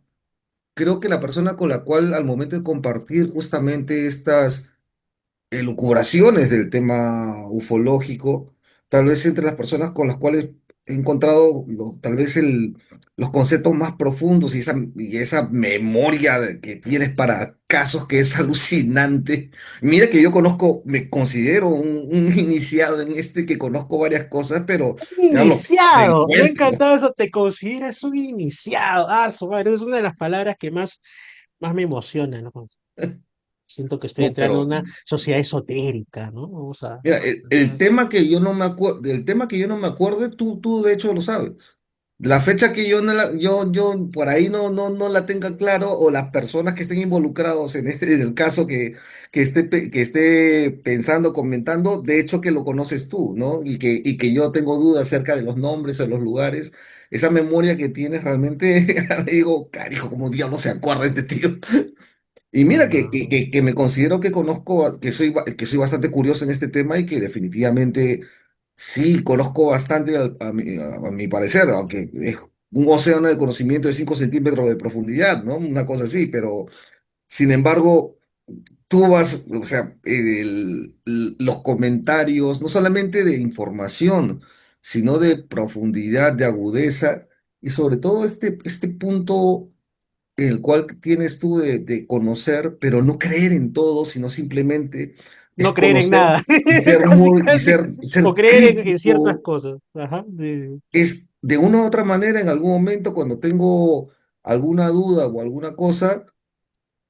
creo que la persona con la cual al momento de compartir justamente estas elucubraciones del tema ufológico, tal vez entre las personas con las cuales he encontrado tal vez los conceptos más profundos y esa memoria que tienes para casos que es alucinante. Mira que yo conozco, me considero un iniciado en que conozco varias cosas, pero diablo, me Iniciado, me ha encuentro. encantado eso, te consideras un iniciado. Ah, su madre, es una de las palabras que más me emociona, ¿no? Siento que estoy No, entrando en pero una sociedad esotérica, ¿no? Vamos a... mira, el tema que yo no me acuerdo, del tema que yo no me acuerdo, tú de hecho lo sabes. La fecha que yo no yo por ahí no la tenga claro, o las personas que estén involucrados en el caso que esté pensando, comentando, de hecho que lo conoces tú, ¿no? Y que yo tengo dudas acerca de los nombres o los lugares. Esa memoria que tienes realmente, digo, carijo, como diablos se acuerda este tío. Y mira No. que me considero que conozco, que soy bastante curioso en este tema y que definitivamente sí conozco bastante a mi parecer, aunque es un océano de conocimiento de 5 centímetros de profundidad, ¿no? Una cosa así, pero sin embargo, tú vas, o sea, los comentarios, no solamente de información, sino de profundidad, de agudeza y sobre todo este punto el cual tienes tú de conocer, pero no creer en todo, sino simplemente es No creer en conocer nada, y ser casi, casi. O ser creer en ciertas crítico. cosas. Ajá. Es de una u otra manera, en algún momento, cuando tengo alguna duda o alguna cosa,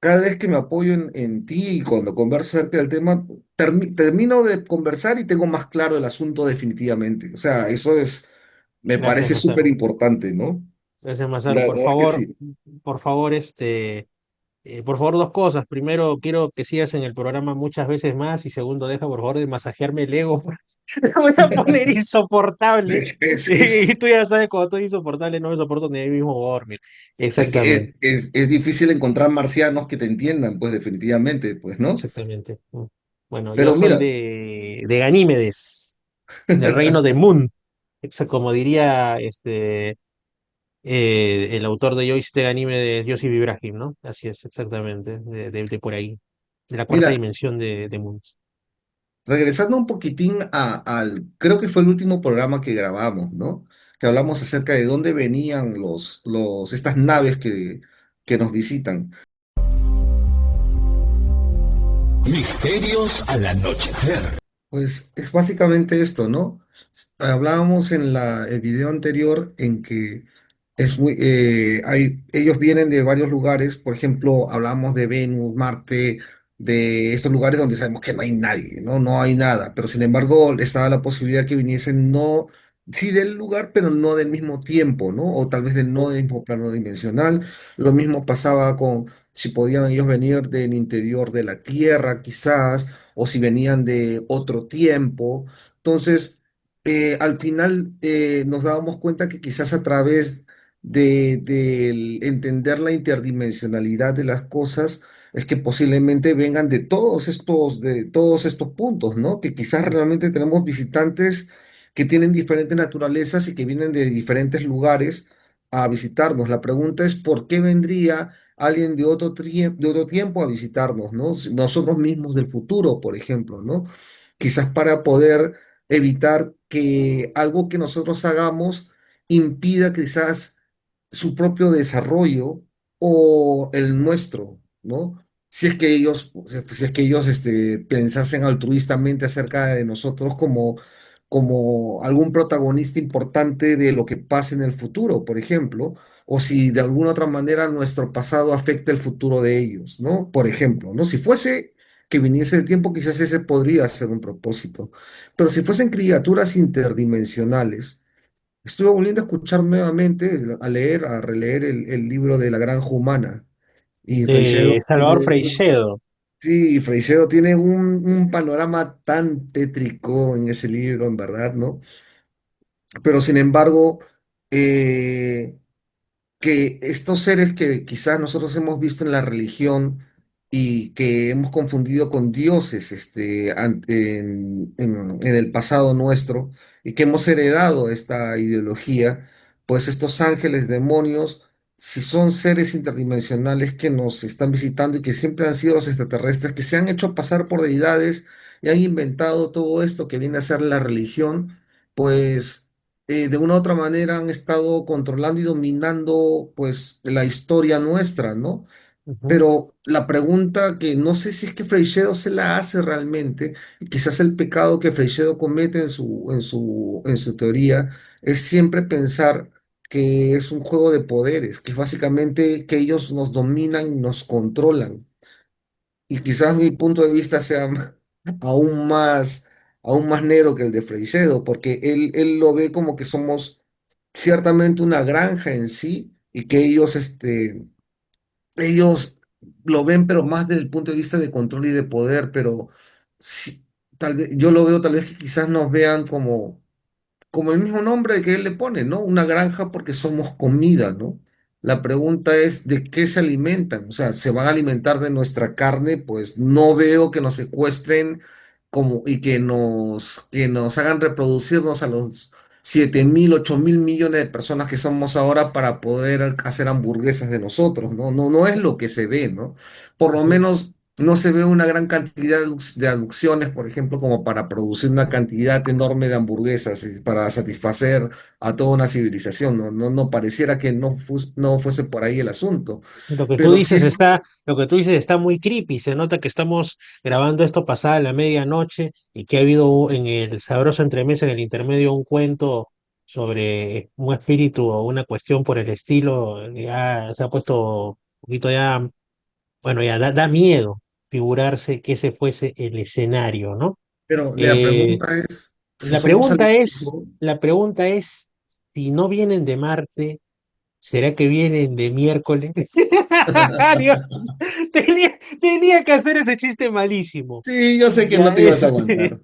cada vez que me apoyo en ti y cuando converso acerca del tema, termino de conversar y tengo más claro el asunto definitivamente. O sea, me Gracias, parece súper Mazar. importante, ¿no? Gracias, Mazar. La verdad es que sí. Por favor, por favor, dos cosas. Primero, quiero que sigas en el programa muchas veces más. Y segundo, deja por favor de masajearme el ego. Me voy a poner insoportable. Es, Y tú ya sabes, cuando estoy insoportable, no me soporto ni a mí mismo dormir. Es que Exactamente, es difícil encontrar marcianos que te entiendan, pues definitivamente, pues, ¿no? exactamente. Bueno, yo Pero soy mira, de Ganímedes, del reino de Mun. Como diría el autor de Joystick Anime de Yossi Ibrahim, ¿no? Así es, exactamente, de por ahí, de la cuarta mira, dimensión de Munch. regresando un poquitín creo que fue el último programa que grabamos, ¿no? Que hablamos acerca de dónde venían estas naves que nos visitan. Misterios al anochecer. Pues es básicamente esto, ¿no? Hablábamos en el video anterior en que ellos vienen de varios lugares, por ejemplo, hablábamos de Venus, Marte, de estos lugares donde sabemos que no hay nadie, ¿no? No hay nada, pero sin embargo estaba la posibilidad que viniesen no, sí del lugar, pero no del mismo tiempo, ¿no? O tal vez no del mismo plano dimensional. Lo mismo pasaba con si podían ellos venir del interior de la Tierra, quizás, o si venían de otro tiempo. Entonces, al final nos dábamos cuenta que quizás a través del entender la interdimensionalidad de las cosas es que posiblemente vengan de todos estos puntos, ¿no? Que quizás realmente tenemos visitantes que tienen diferentes naturalezas y que vienen de diferentes lugares a visitarnos. La pregunta es, ¿por qué vendría alguien de otro tiempo a visitarnos, ¿no? Nosotros mismos del futuro, por ejemplo, ¿no? Quizás para poder evitar que algo que nosotros hagamos impida quizás su propio desarrollo o el nuestro, ¿no? Si es que ellos pensasen altruistamente acerca de nosotros como algún protagonista importante de lo que pase en el futuro, por ejemplo, o si de alguna otra manera nuestro pasado afecta el futuro de ellos, ¿no? Por ejemplo, ¿no? Si fuese que viniese el tiempo, quizás ese podría ser un propósito, pero si fuesen criaturas interdimensionales, estuve volviendo a escuchar nuevamente, a releer el libro de La Granja Humana. Y De Freixedo Salvador Freixedo. sí, Freixedo tiene un panorama tan tétrico en ese libro, en verdad, ¿no? Pero sin embargo, eh, que estos seres que quizás nosotros hemos visto en la religión y que hemos confundido con dioses en el pasado nuestro y que hemos heredado esta ideología, pues estos ángeles, demonios, si son seres interdimensionales que nos están visitando y que siempre han sido los extraterrestres, que se han hecho pasar por deidades y han inventado todo esto que viene a ser la religión, pues de una u otra manera han estado controlando y dominando pues la historia nuestra, ¿no? Ujú, Pero la pregunta que no sé si es que Freixedo se la hace realmente, y quizás el pecado que Freixedo comete en su teoría es siempre pensar que es un juego de poderes, que es básicamente que ellos nos dominan y nos controlan. Y quizás mi punto de vista sea aún más, aún más negro que el de Freixedo, porque él lo ve como que somos ciertamente una granja en sí y que ellos lo ven, pero más desde el punto de vista de control y de poder, pero sí, tal vez, yo lo veo tal vez que quizás nos vean como el mismo nombre que él le pone, ¿no? Una granja porque somos comida, ¿no? La pregunta es de qué se alimentan, o sea, ¿se van a alimentar de nuestra carne? Pues no veo que nos secuestren y que nos hagan reproducirnos a los 7.000, 8.000 millones de personas que somos ahora para poder hacer hamburguesas de nosotros, ¿no? No, no es lo que se ve, ¿no? Por lo ujú. menos no se ve una gran cantidad de aducciones, por ejemplo, como para producir una cantidad enorme de hamburguesas y para satisfacer a toda una civilización. No, no, no pareciera que no fuese por ahí el asunto. Pero sí, Lo que tú dices está muy creepy. Se nota que estamos grabando esto pasada la medianoche y que ha habido en el sabroso entremesa, en el intermedio, un cuento sobre un espíritu o una cuestión por el estilo. Ya se ha puesto un poquito ya, bueno, ya da miedo figurarse que ese fuese el escenario, ¿no? pero la Eh, pregunta es si somos alimento. la pregunta es, si no vienen de Marte, ¿será que vienen de miércoles? Dios, tenía que hacer ese chiste malísimo. Sí, yo sé que no Ya, te ibas a aguantar,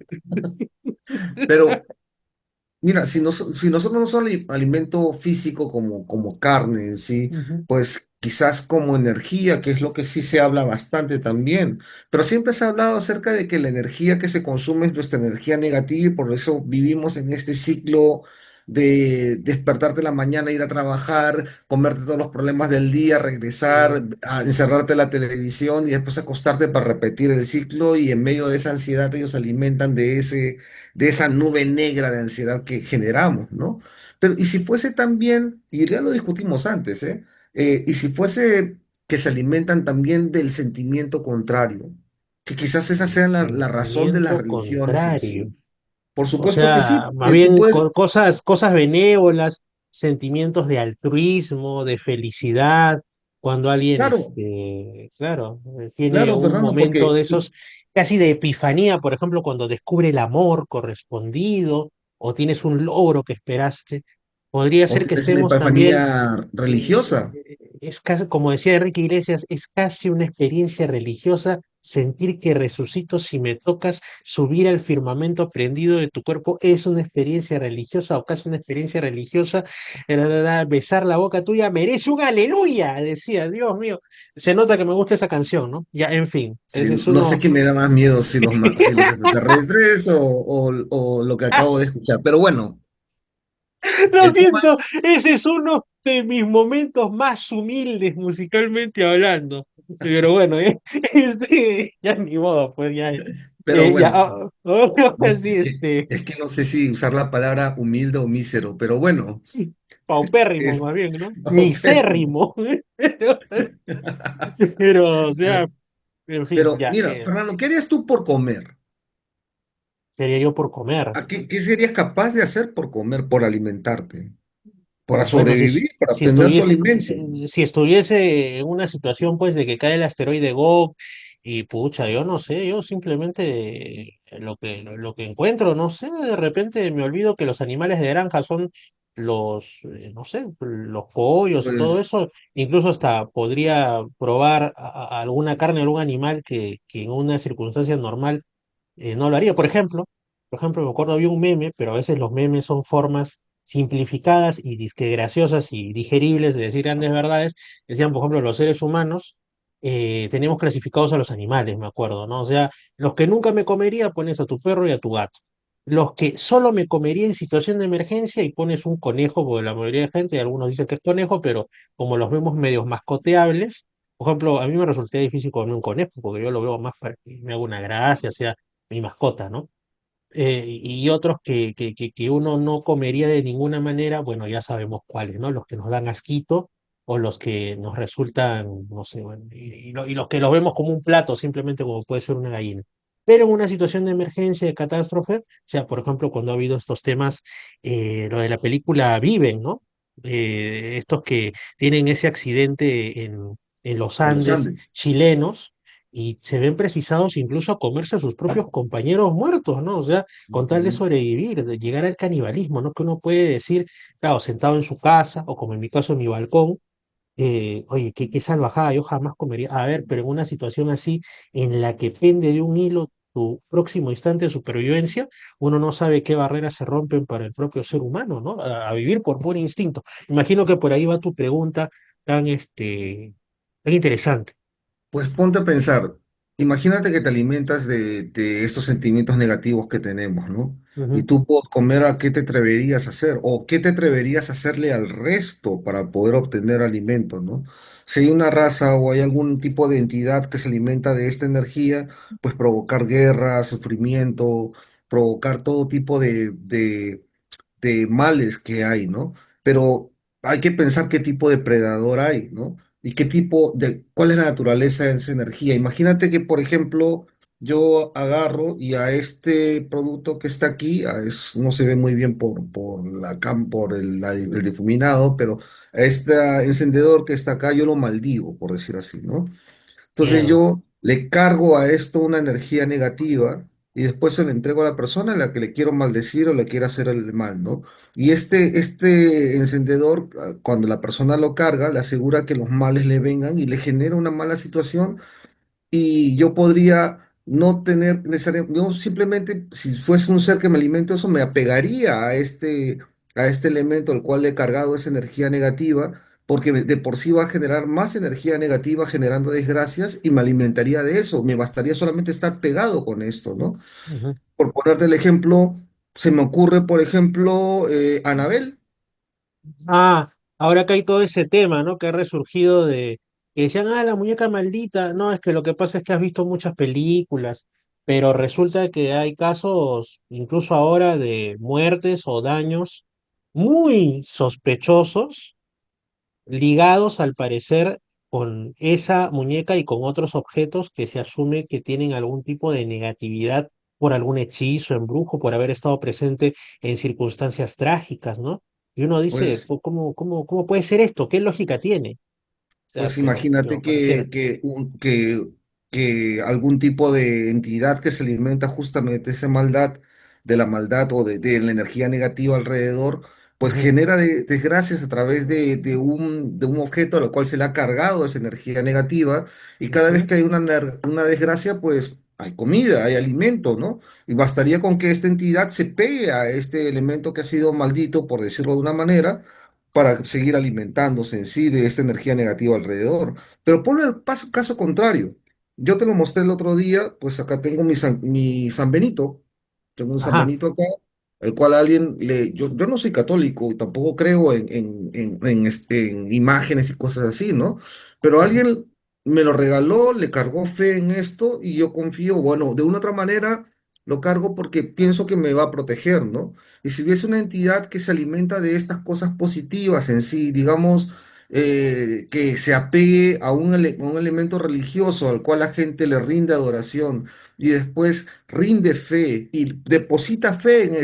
pero mira, si nosotros no somos alimento físico como carne en sí, Ujú, pues quizás como energía, que es lo que sí se habla bastante también, pero siempre se ha hablado acerca de que la energía que se consume es nuestra energía negativa y por eso vivimos en este ciclo de despertarte en la mañana, ir a trabajar, comerte todos los problemas del día, regresar, mm, a encerrarte en la televisión y después acostarte para repetir el ciclo y en medio de esa ansiedad ellos se alimentan de esa nube negra de ansiedad que generamos, ¿no? Pero, y si fuese también, y ya lo discutimos antes, ¿eh? Y si fuese que se alimentan también del sentimiento contrario, que quizás esa el sea la razón de las sentimiento religiones en contrario. sí. Por O supuesto que sí, sea, más porque tú bien puedes, cosas benévolas, sentimientos de altruismo, de felicidad, cuando alguien, claro, claro, tiene claro, un Fernando, momento de esos, casi de epifanía, por ejemplo, cuando descubre el amor correspondido o tienes un logro que esperaste, podría o ser que tienes una estemos también, epifanía religiosa. es casi, como decía Enrique Iglesias, es casi una experiencia religiosa sentir que resucito si me tocas, subir al firmamento prendido de tu cuerpo es una experiencia religiosa o casi una experiencia religiosa, besar la boca tuya merece un aleluya, decía, Dios mío, se nota que me gusta esa canción, ¿no? Ya, en fin, Sí, ese es no sé uno. qué me da más miedo, si si los extraterrestres o lo que acabo de escuchar. Pero bueno, Lo el tema, siento, ese es uno de mis momentos más humildes musicalmente hablando. Pero bueno, ya ni modo, pues ya, pero ya, bueno, no sé, así, es que no sé si usar la palabra humilde o mísero, pero bueno, paupérrimo es más bien, ¿no? paupérrimo. Misérrimo. Pero, o sea, en fin, Pero ya, mira, Fernando, ¿qué harías tú por comer? sería yo por comer. Qué serías capaz de hacer por comer, por alimentarte? Para Bueno, sobrevivir, para si obtener tu estuviese, alimento. si estuviese en una situación pues de que cae el asteroide Gog y pucha, yo no sé, yo simplemente lo que encuentro, no sé, de repente me olvido que los animales de granja son no sé, los pollos y todo Pues, eso, incluso hasta podría probar alguna carne, algún animal que en una circunstancia normal no lo haría. Por ejemplo, me acuerdo había un meme, pero a veces los memes son formas simplificadas y disque graciosas y digeribles de decir grandes verdades. Decían, por ejemplo, los seres humanos tenemos clasificados a los animales, me acuerdo, ¿no? O sea, los que nunca me comería pones a tu perro y a tu gato. Los que solo me comería en situación de emergencia y pones un conejo, porque la mayoría de gente, algunos dicen que es conejo, pero como los vemos medios mascoteables, por ejemplo, a mí me resultaría difícil comer un conejo, porque yo lo veo más para que me haga una gracia, o sea, mi mascota, ¿no? Y otros que uno no comería de ninguna manera, bueno, ya sabemos cuáles, ¿no? Los que nos dan asquito o los que nos resultan, no sé, bueno, y los que los vemos como un plato, simplemente como puede ser una gallina. Pero en una situación de emergencia, de catástrofe, o sea, por ejemplo, cuando ha habido estos temas, lo de la película Viven, ¿no? Estos que tienen ese accidente en los en los Andes Andes. chilenos y se ven precisados incluso a comerse a sus propios compañeros muertos, ¿no? O sea, con tal de Ujú. sobrevivir, de llegar al canibalismo, ¿no? Que uno puede decir, claro, sentado en su casa o como en mi caso en mi balcón, oye, qué salvajada, yo jamás comería. A ver, pero en una situación así, en la que pende de un hilo tu próximo instante de supervivencia, uno no sabe qué barreras se rompen para el propio ser humano, ¿no? A vivir por puro instinto. Imagino que por ahí va tu pregunta tan interesante. Pues ponte a pensar, imagínate que te alimentas de estos sentimientos negativos que tenemos, ¿no? Y Ujú. tú por comer, ¿a qué te atreverías a hacer? ¿O qué te atreverías a hacerle al resto para poder obtener alimento, ¿no? Si hay una raza o hay algún tipo de entidad que se alimenta de esta energía, pues provocar guerra, sufrimiento, provocar todo tipo de males que hay, ¿no? Pero hay que pensar qué tipo de predador hay, ¿no? Y qué tipo cuál es la naturaleza de esa energía. Imagínate que, por ejemplo, yo agarro y a este producto que está aquí, no se ve muy bien por el difuminado, pero a este encendedor que está acá, yo lo maldigo, por decir así, ¿no? Entonces Mierda. yo le cargo a esto una energía negativa y después se lo entrego a la persona a la que le quiero maldecir o le quiero hacer el mal, ¿no? Y este encendedor, cuando la persona lo carga, le asegura que los males le vengan y le genera una mala situación y yo podría no tener necesariamente, yo simplemente, si fuese un ser que me alimenta eso, me apegaría a este elemento al cual le he cargado esa energía negativa, porque de por sí va a generar más energía negativa generando desgracias y me alimentaría de eso. Me bastaría solamente estar pegado con esto, ¿no? Ujú. Por ponerte el ejemplo, se me ocurre, por ejemplo, Anabel. Ahora que hay todo ese tema, ¿no? Que ha resurgido que decían, la muñeca maldita. No, es que lo que pasa es que has visto muchas películas, pero resulta que hay casos, incluso ahora, de muertes o daños muy sospechosos ligados al parecer con esa muñeca y con otros objetos que se asume que tienen algún tipo de negatividad por algún hechizo, embrujo, por haber estado presente en circunstancias trágicas, ¿no? Y uno dice, Pues ¿cómo puede ser esto? ¿Qué lógica tiene? O sea, Pues pero imagínate pareciera. que algún tipo de entidad que se alimenta justamente de esa maldad, de la maldad o de la energía negativa alrededor, pues Ujú, genera desgracias a través de un objeto a lo cual se le ha cargado esa energía negativa, y cada vez ujú, que hay una desgracia, pues hay comida, hay alimento, ¿no? Y bastaría con que esta entidad se pegue a este elemento que ha sido maldito, por decirlo de una manera, para seguir alimentándose en sí de esta energía negativa alrededor. Pero ponle el caso contrario. Yo te lo mostré el otro día, pues acá tengo mi San Benito, tengo un San ajá, Benito acá, el cual yo no soy católico y tampoco creo en imágenes y cosas así, ¿no? Pero ujú, alguien me lo regaló, le cargó fe en esto y yo confío, bueno, de una otra manera lo cargo porque pienso que me va a proteger, ¿no? Y si hubiese una entidad que se alimenta de estas cosas positivas en sí, digamos, que se apegue a un elemento religioso al cual la gente le rinde adoración y después rinde fe y deposita fe en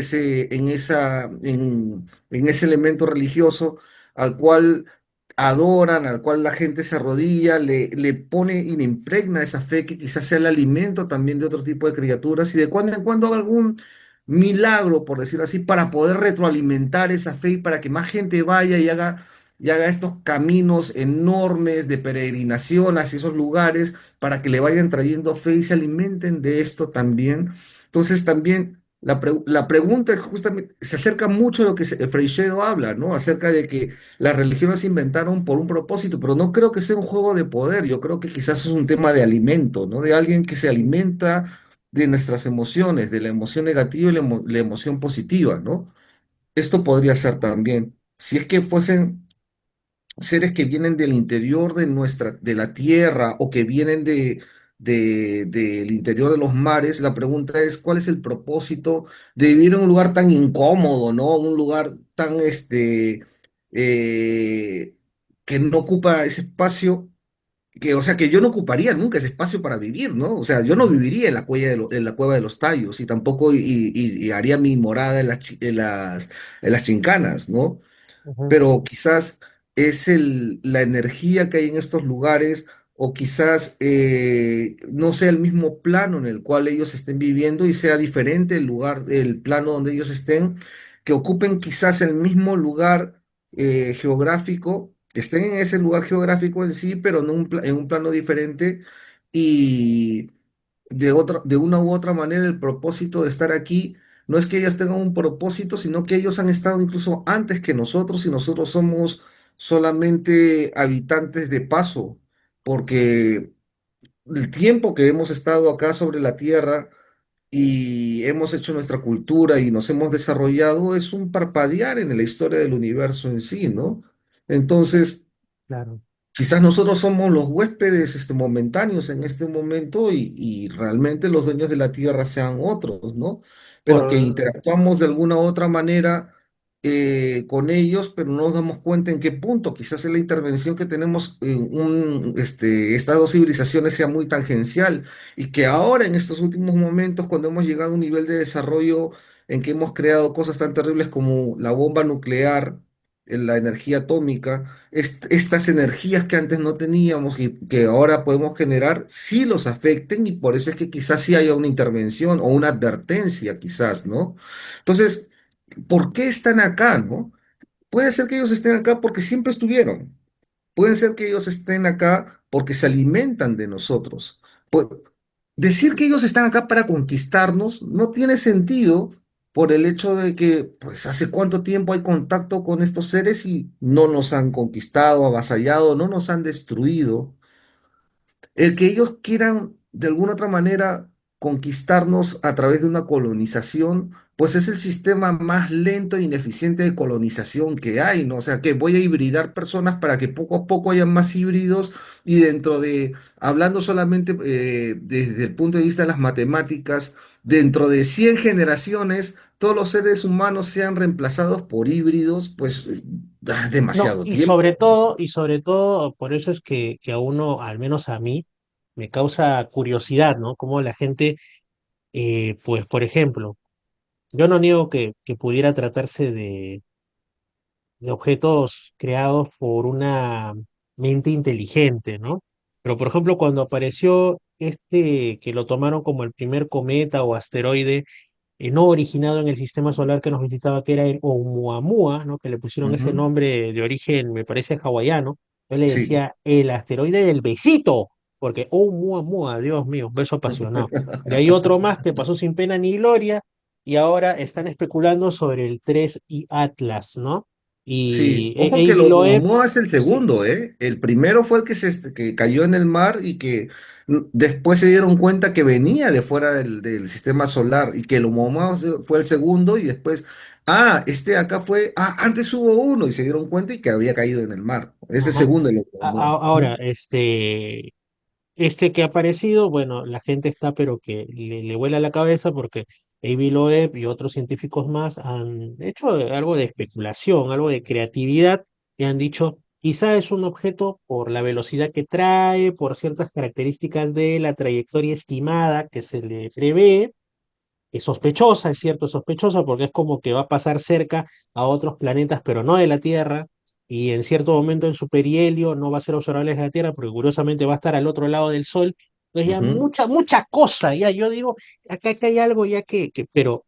ese elemento religioso al cual adoran, al cual la gente se arrodilla, le pone y le impregna esa fe que quizás sea el alimento también de otro tipo de criaturas y de cuando en cuando haga algún milagro, por decirlo así, para poder retroalimentar esa fe y para que más gente vaya y haga estos caminos enormes de peregrinación hacia esos lugares para que le vayan trayendo fe y se alimenten de esto también. Entonces también la pregunta es justamente, se acerca mucho a lo que Freixedo habla, ¿no? Acerca de que las religiones se inventaron por un propósito, pero no creo que sea un juego de poder, yo creo que quizás es un tema de alimento, ¿no? De alguien que se alimenta de nuestras emociones, de la emoción negativa y la emoción positiva, ¿no? Esto podría ser también, si es que fuesen seres que vienen del interior de la tierra o que vienen del interior de los mares, la pregunta es, ¿cuál es el propósito de vivir en un lugar tan incómodo, ¿no? Un lugar tan, eh, que no ocupa ese espacio, o sea, que yo no ocuparía nunca ese espacio para vivir, ¿no? O sea, yo no ujú, viviría en la cueva de los Tallos y tampoco y haría mi morada en las chincanas, ¿no? ujú. Pero quizás es la energía que hay en estos lugares o quizás no sea el mismo plano en el cual ellos estén viviendo y sea diferente el lugar, el plano donde ellos estén, que ocupen quizás el mismo lugar geográfico, que estén en ese lugar geográfico en sí, pero en un plano diferente y de una u otra manera el propósito de estar aquí no es que ellas tengan un propósito, sino que ellos han estado incluso antes que nosotros y nosotros somos solamente habitantes de paso, porque el tiempo que hemos estado acá sobre la tierra y hemos hecho nuestra cultura y nos hemos desarrollado es un parpadear en la historia del universo en sí, ¿no? Entonces, Claro. quizás nosotros somos los huéspedes momentáneos en este momento y realmente los dueños de la tierra sean otros, ¿no? Pero que Por, interactuamos de alguna u otra manera con ellos, pero no nos damos cuenta en qué punto. Quizás es la intervención que tenemos en estas dos civilizaciones sea muy tangencial y que ahora en estos últimos momentos, cuando hemos llegado a un nivel de desarrollo en que hemos creado cosas tan terribles como la bomba nuclear, la energía atómica, estas energías que antes no teníamos y que ahora podemos generar, sí los afecten y por eso es que quizás sí haya una intervención o una advertencia, quizás, ¿no? Entonces, ¿por qué están acá, no? Puede ser que ellos estén acá porque siempre estuvieron. Puede ser que ellos estén acá porque se alimentan de nosotros. Decir que ellos están acá para conquistarnos no tiene sentido por el hecho de que, pues, hace cuánto tiempo hay contacto con estos seres y no nos han conquistado, avasallado, no nos han destruido. El que ellos quieran de alguna otra manera conquistarnos a través de una colonización, pues es el sistema más lento e ineficiente de colonización que hay, ¿no? O sea, que voy a hibridar personas para que poco a poco haya más híbridos y hablando solamente desde el punto de vista de las matemáticas, dentro de 100 generaciones, todos los seres humanos sean reemplazados por híbridos, pues da no, demasiado tiempo. y sobre todo, por eso es que a uno, al menos a mí, me causa curiosidad, ¿no? Cómo la gente, pues, por ejemplo, yo no niego que pudiera tratarse de objetos creados por una mente inteligente, ¿no? Pero, por ejemplo, cuando apareció este, que lo tomaron como el primer cometa o asteroide no originado en el sistema solar que nos visitaba, que era el Oumuamua, ¿no? Que le pusieron ese Ujú. nombre de origen, me parece, hawaiano. Yo le Sí. decía el asteroide del besito, porque Oumuamua, Dios mío, un beso apasionado. De ahí otro más que pasó sin pena ni gloria, y ahora están especulando sobre el 3 y Atlas, ¿no? Sí, Y ojo que Avi lo Loeb, Oumuamua es el sí, segundo, ¿eh? El primero fue el que que cayó en el mar y que después se dieron cuenta que venía de fuera del sistema solar y que el Oumuamua fue el segundo y después, este acá fue, antes hubo uno y se dieron cuenta y que había caído en el mar. Ese ajá. segundo el Oumuamua. Ahora, este que ha aparecido, bueno, la gente está, pero que le vuela la cabeza porque Avi Loeb y otros científicos más han hecho algo de especulación, algo de creatividad, y han dicho, quizá es un objeto por la velocidad que trae, por ciertas características de la trayectoria estimada que se le prevé, es sospechosa, es cierto, es sospechosa porque es como que va a pasar cerca a otros planetas, pero no de la Tierra, y en cierto momento en su perihelio no va a ser observable desde la Tierra, porque curiosamente va a estar al otro lado del Sol. Entonces ya Ujú. mucha cosa, ya yo digo, acá hay algo ya pero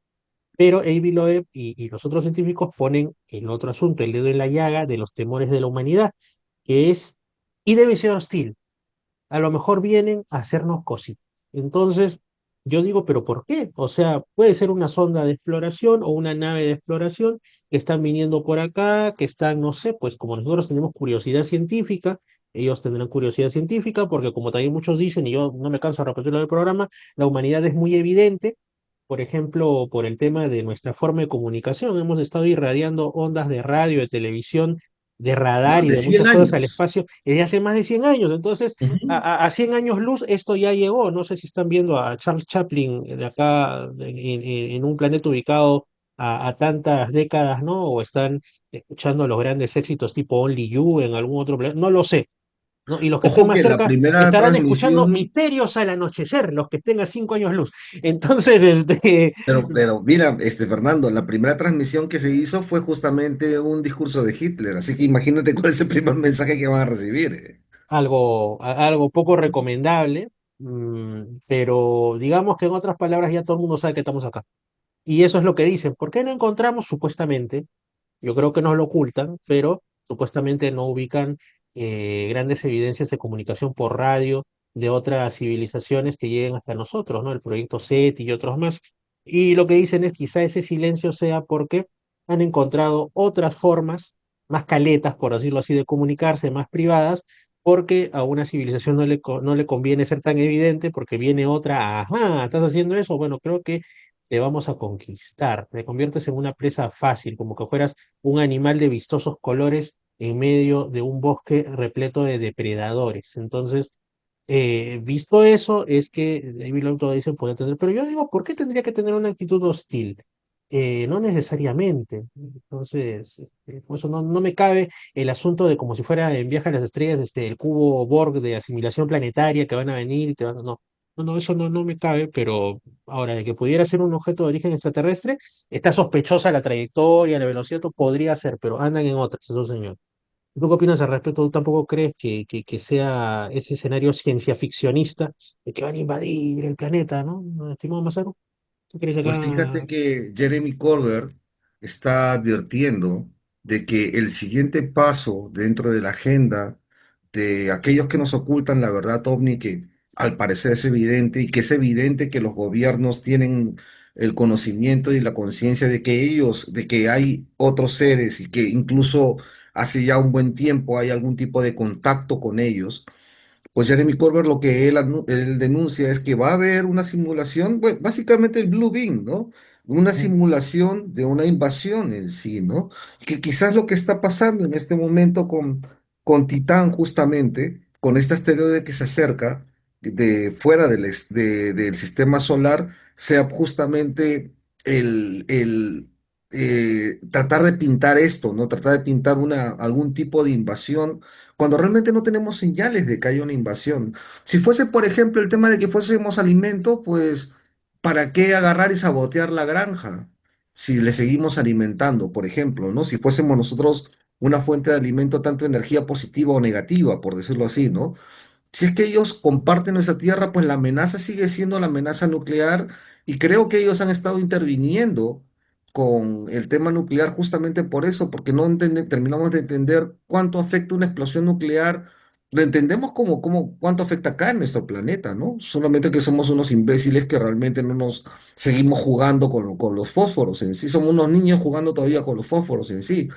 Avi Loeb y los otros científicos ponen el otro asunto, el dedo en la llaga de los temores de la humanidad, que es, y debe ser hostil, a lo mejor vienen a hacernos cositas. Entonces, yo digo, ¿pero por qué? O sea, puede ser una sonda de exploración o una nave de exploración que están viniendo por acá, que están, no sé, pues como nosotros tenemos curiosidad científica, ellos tendrán curiosidad científica, porque como también muchos dicen, y yo no me canso de repetirlo en el programa, la humanidad es muy evidente. Por ejemplo, por el tema de nuestra forma de comunicación, hemos estado irradiando ondas de radio, de televisión, de radar Más y de de 100 muchas cosas al años. espacio desde hace más de 100 años. Entonces, Ujú. a 100 años luz esto ya llegó. No sé si están viendo a Charles Chaplin de acá en un planeta ubicado a tantas décadas, ¿no? O están escuchando los grandes éxitos tipo Only You en algún otro planeta. No lo sé, ¿no? Y los que estén Ojo más que la cerca primera estarán escuchando transmisión. Misterios al anochecer, los que estén a 5 años luz. Entonces, Pero mira, Fernando, la primera transmisión que se hizo fue justamente un discurso de Hitler, así que imagínate cuál es el primer mensaje que van a recibir. algo poco recomendable, pero digamos que en otras palabras ya todo el mundo sabe que estamos acá. Y eso es lo que dicen. ¿Por qué no encontramos supuestamente? Yo creo que nos lo ocultan, pero supuestamente no ubican grandes evidencias de comunicación por radio de otras civilizaciones que lleguen hasta nosotros, ¿no? El proyecto SETI y otros más. Y lo que dicen es quizá ese silencio sea porque han encontrado otras formas, más caletas, por decirlo así, de comunicarse, más privadas, porque a una civilización no le conviene ser tan evidente, porque viene otra, ajá, ¿estás haciendo eso? Bueno, creo que te vamos a conquistar, te conviertes en una presa fácil, como que fueras un animal de vistosos colores en medio de un bosque repleto de depredadores. Entonces, visto eso, es que David Lauto dice puede tener, pero yo digo, ¿por qué tendría que tener una actitud hostil? No necesariamente. Entonces, por eso no me cabe el asunto de como si fuera en Viaje a las Estrellas, el cubo Borg de asimilación planetaria que van a venir y te van a... No, eso no me cabe, pero ahora, de que pudiera ser un objeto de origen extraterrestre, está sospechosa la trayectoria, la velocidad, todo podría ser, pero andan en otras, esos señores. ¿Tú qué opinas al respecto? ¿Tú tampoco crees que sea ese escenario ciencia ficcionista de que van a invadir el planeta, ¿no? Estimado Masaru, ¿tú crees Pues acá? fíjate que Jeremy Corbett está advirtiendo de que el siguiente paso dentro de la agenda de aquellos que nos ocultan la verdad ovni, que al parecer es evidente y que es evidente que los gobiernos tienen el conocimiento y la conciencia de que de que hay otros seres y que incluso hace ya un buen tiempo hay algún tipo de contacto con ellos. Pues Jeremy Corbett lo que él denuncia es que va a haber una simulación, bueno, básicamente el Blue Beam, ¿no? Una simulación de una invasión en sí, ¿no? Que quizás lo que está pasando en este momento con Titán, justamente, con este asteroide que se acerca de fuera del sistema solar, sea justamente tratar de pintar esto, ¿no? Tratar de pintar algún tipo de invasión cuando realmente no tenemos señales de que haya una invasión. Si fuese, por ejemplo, el tema de que fuésemos alimento, pues, ¿para qué agarrar y sabotear la granja? Si le seguimos alimentando, por ejemplo, ¿no? Si fuésemos nosotros una fuente de alimento, tanto energía positiva o negativa, por decirlo así, ¿no? Si es que ellos comparten nuestra tierra, pues la amenaza sigue siendo la amenaza nuclear Y creo que ellos han estado interviniendo con el tema nuclear justamente por eso, porque no terminamos de entender cuánto afecta una explosión nuclear. Lo entendemos como cuánto afecta acá en nuestro planeta, ¿no? Solamente que somos unos imbéciles que realmente no nos seguimos jugando con los fósforos en sí. Somos unos niños jugando todavía con los fósforos en sí,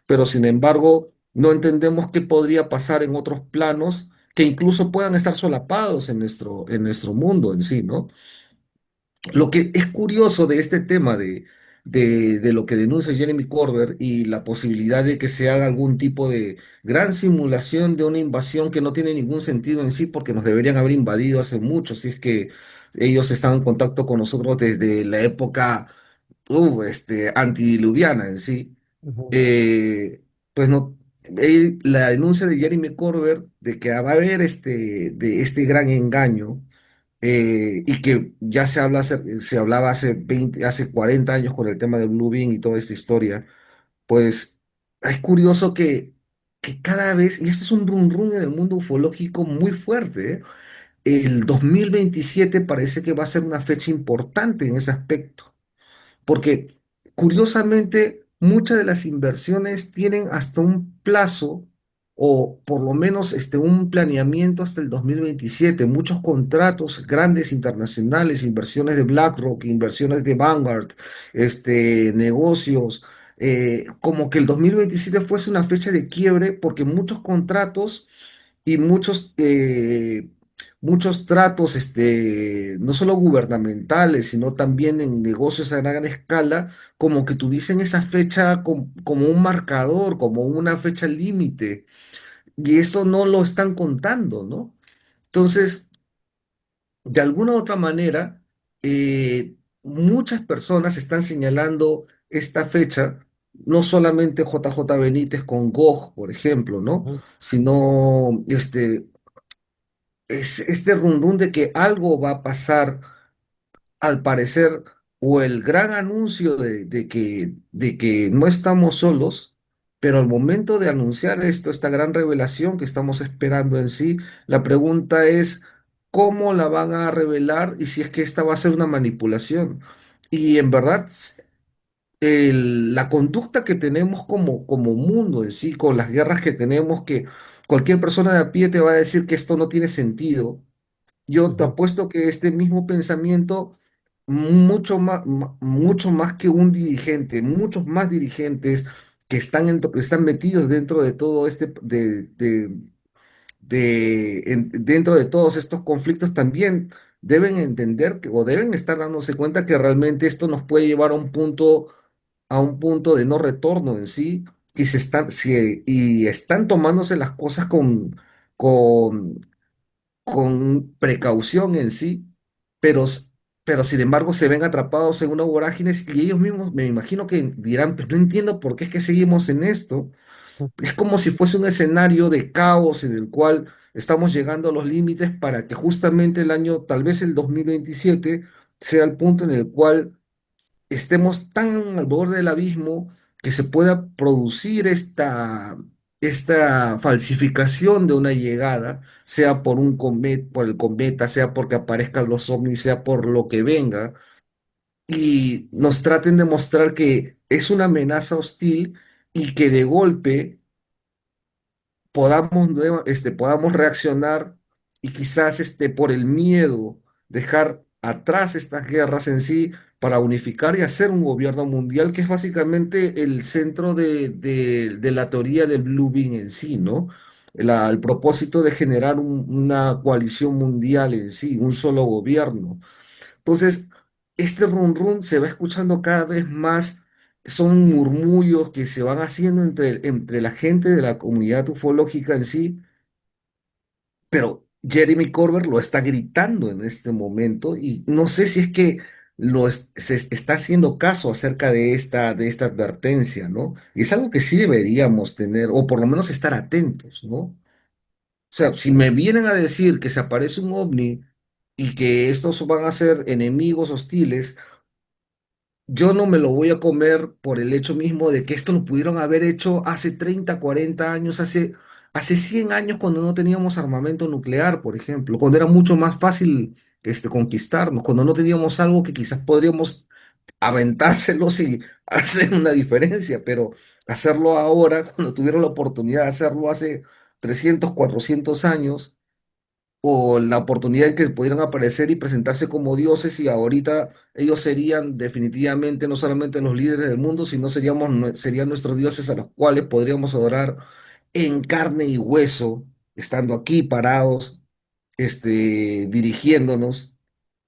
pero sin embargo no entendemos qué podría pasar en otros planos que incluso puedan estar solapados en nuestro mundo en sí, ¿no? Lo que es curioso de este tema de lo que denuncia Jeremy Corbett y la posibilidad de que se haga algún tipo de gran simulación de una invasión que no tiene ningún sentido en sí, porque nos deberían haber invadido hace mucho, si es que ellos estaban en contacto con nosotros desde la época antidiluviana en sí. Ujú, Eh, pues no, la denuncia de Jeremy Corbett de que va a haber de este gran engaño, y que ya se hablaba hace 20, hace 40 años con el tema del Blue Beam y toda esta historia, pues es curioso que cada vez, y esto es un run run en el mundo ufológico muy fuerte, ¿eh? El 2027 parece que va a ser una fecha importante en ese aspecto. Porque curiosamente muchas de las inversiones tienen hasta un plazo o por lo menos un planeamiento hasta el 2027. Muchos contratos grandes internacionales, inversiones de BlackRock, inversiones de Vanguard, negocios, como que el 2027 fuese una fecha de quiebre porque muchos contratos y muchos tratos, no solo gubernamentales, sino también en negocios a gran escala, como que tuviesen esa fecha como un marcador, como una fecha límite, y eso no lo están contando, ¿no? Entonces, de alguna u otra manera, muchas personas están señalando esta fecha, no solamente JJ Benítez con Gog, por ejemplo, ¿no? ujú, Sino es este run run de que algo va a pasar, al parecer, o el gran anuncio de que no estamos solos, pero al momento de anunciar esto, esta gran revelación que estamos esperando en sí, la pregunta es, ¿cómo la van a revelar y si es que esta va a ser una manipulación? Y en verdad, la conducta que tenemos como mundo en sí, con las guerras que tenemos, que cualquier persona de a pie te va a decir que esto no tiene sentido. Yo te ujú, apuesto que este mismo pensamiento, mucho más que un dirigente, muchos más dirigentes que están metidos dentro de todo dentro de todos estos conflictos también deben entender o deben estar dándose cuenta que realmente esto nos puede llevar a un punto de no retorno en sí, y están tomándose las cosas con con precaución en sí, pero, pero sin embargo se ven atrapados en una vorágine y ellos mismos me imagino que dirán, pero no entiendo por qué es que seguimos en esto. Es como si fuese un escenario de caos en el cual estamos llegando a los límites para que justamente el año, tal vez el 2027, sea el punto en el cual estemos tan al borde del abismo que se pueda producir esta falsificación de una llegada, sea por por el cometa, sea porque aparezcan los ovnis, sea por lo que venga, y nos traten de mostrar que es una amenaza hostil y que de golpe podamos reaccionar y quizás por el miedo dejar atrás estas guerras en sí para unificar y hacer un gobierno mundial que es básicamente el centro de la teoría del Blue Beam en sí, ¿no? El propósito de generar una coalición mundial en sí, un solo gobierno. Entonces, este run run se va escuchando cada vez más, son murmullos que se van haciendo entre la gente de la comunidad ufológica en sí, pero Jeremy Corbett lo está gritando en este momento y no sé si es que se está haciendo caso acerca de esta advertencia, ¿no? Y es algo que sí deberíamos tener, o por lo menos estar atentos, ¿no? O sea, si me vienen a decir que se aparece un ovni y que estos van a ser enemigos hostiles, yo no me lo voy a comer por el hecho mismo de que esto lo pudieron haber hecho hace 30, 40 años, hace 100 años cuando no teníamos armamento nuclear, por ejemplo, cuando era mucho más fácil conquistarnos, cuando no teníamos algo que quizás podríamos aventárselos y hacer una diferencia, pero hacerlo ahora, cuando tuvieron la oportunidad de hacerlo hace 300 400 años, o la oportunidad en que pudieran aparecer y presentarse como dioses y ahorita ellos serían definitivamente no solamente los líderes del mundo, sino serían nuestros dioses a los cuales podríamos adorar en carne y hueso, estando aquí parados, dirigiéndonos.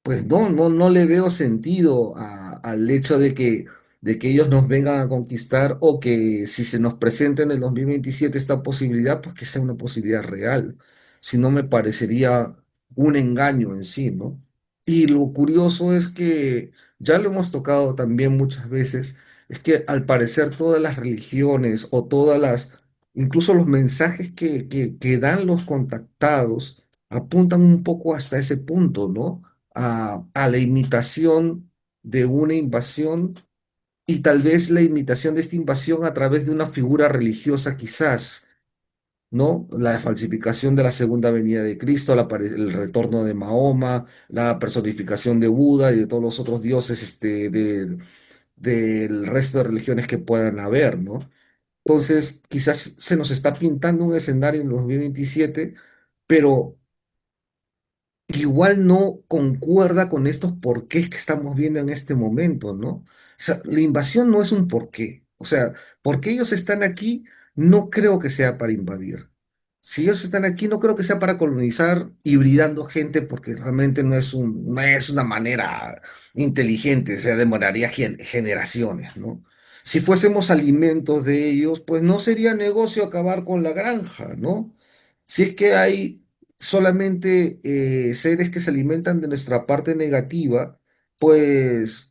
Pues no le veo sentido al hecho de que ellos nos vengan a conquistar o que si se nos presenta en el 2027 esta posibilidad, pues que sea una posibilidad real. Si no, me parecería un engaño en sí, ¿no? Y lo curioso es que ya lo hemos tocado también muchas veces, es que al parecer todas las religiones o incluso los mensajes que dan los contactados apuntan un poco hasta ese punto, ¿no? A la imitación de una invasión y tal vez la imitación de esta invasión a través de una figura religiosa quizás, ¿no? La falsificación de la segunda venida de Cristo, el retorno de Mahoma, la personificación de Buda y de todos los otros dioses del resto de religiones que puedan haber, ¿no? Entonces, quizás se nos está pintando un escenario en el 2027, pero igual no concuerda con estos porqués que estamos viendo en este momento, ¿no? O sea, la invasión no es un porqué. O sea, porque ellos están aquí, no creo que sea para invadir. Si ellos están aquí, no creo que sea para colonizar, hibridando gente, porque realmente no es una manera inteligente, o sea, demoraría generaciones, ¿no? Si fuésemos alimentos de ellos, pues no sería negocio acabar con la granja, ¿no? Si es que hay solamente seres que se alimentan de nuestra parte negativa, pues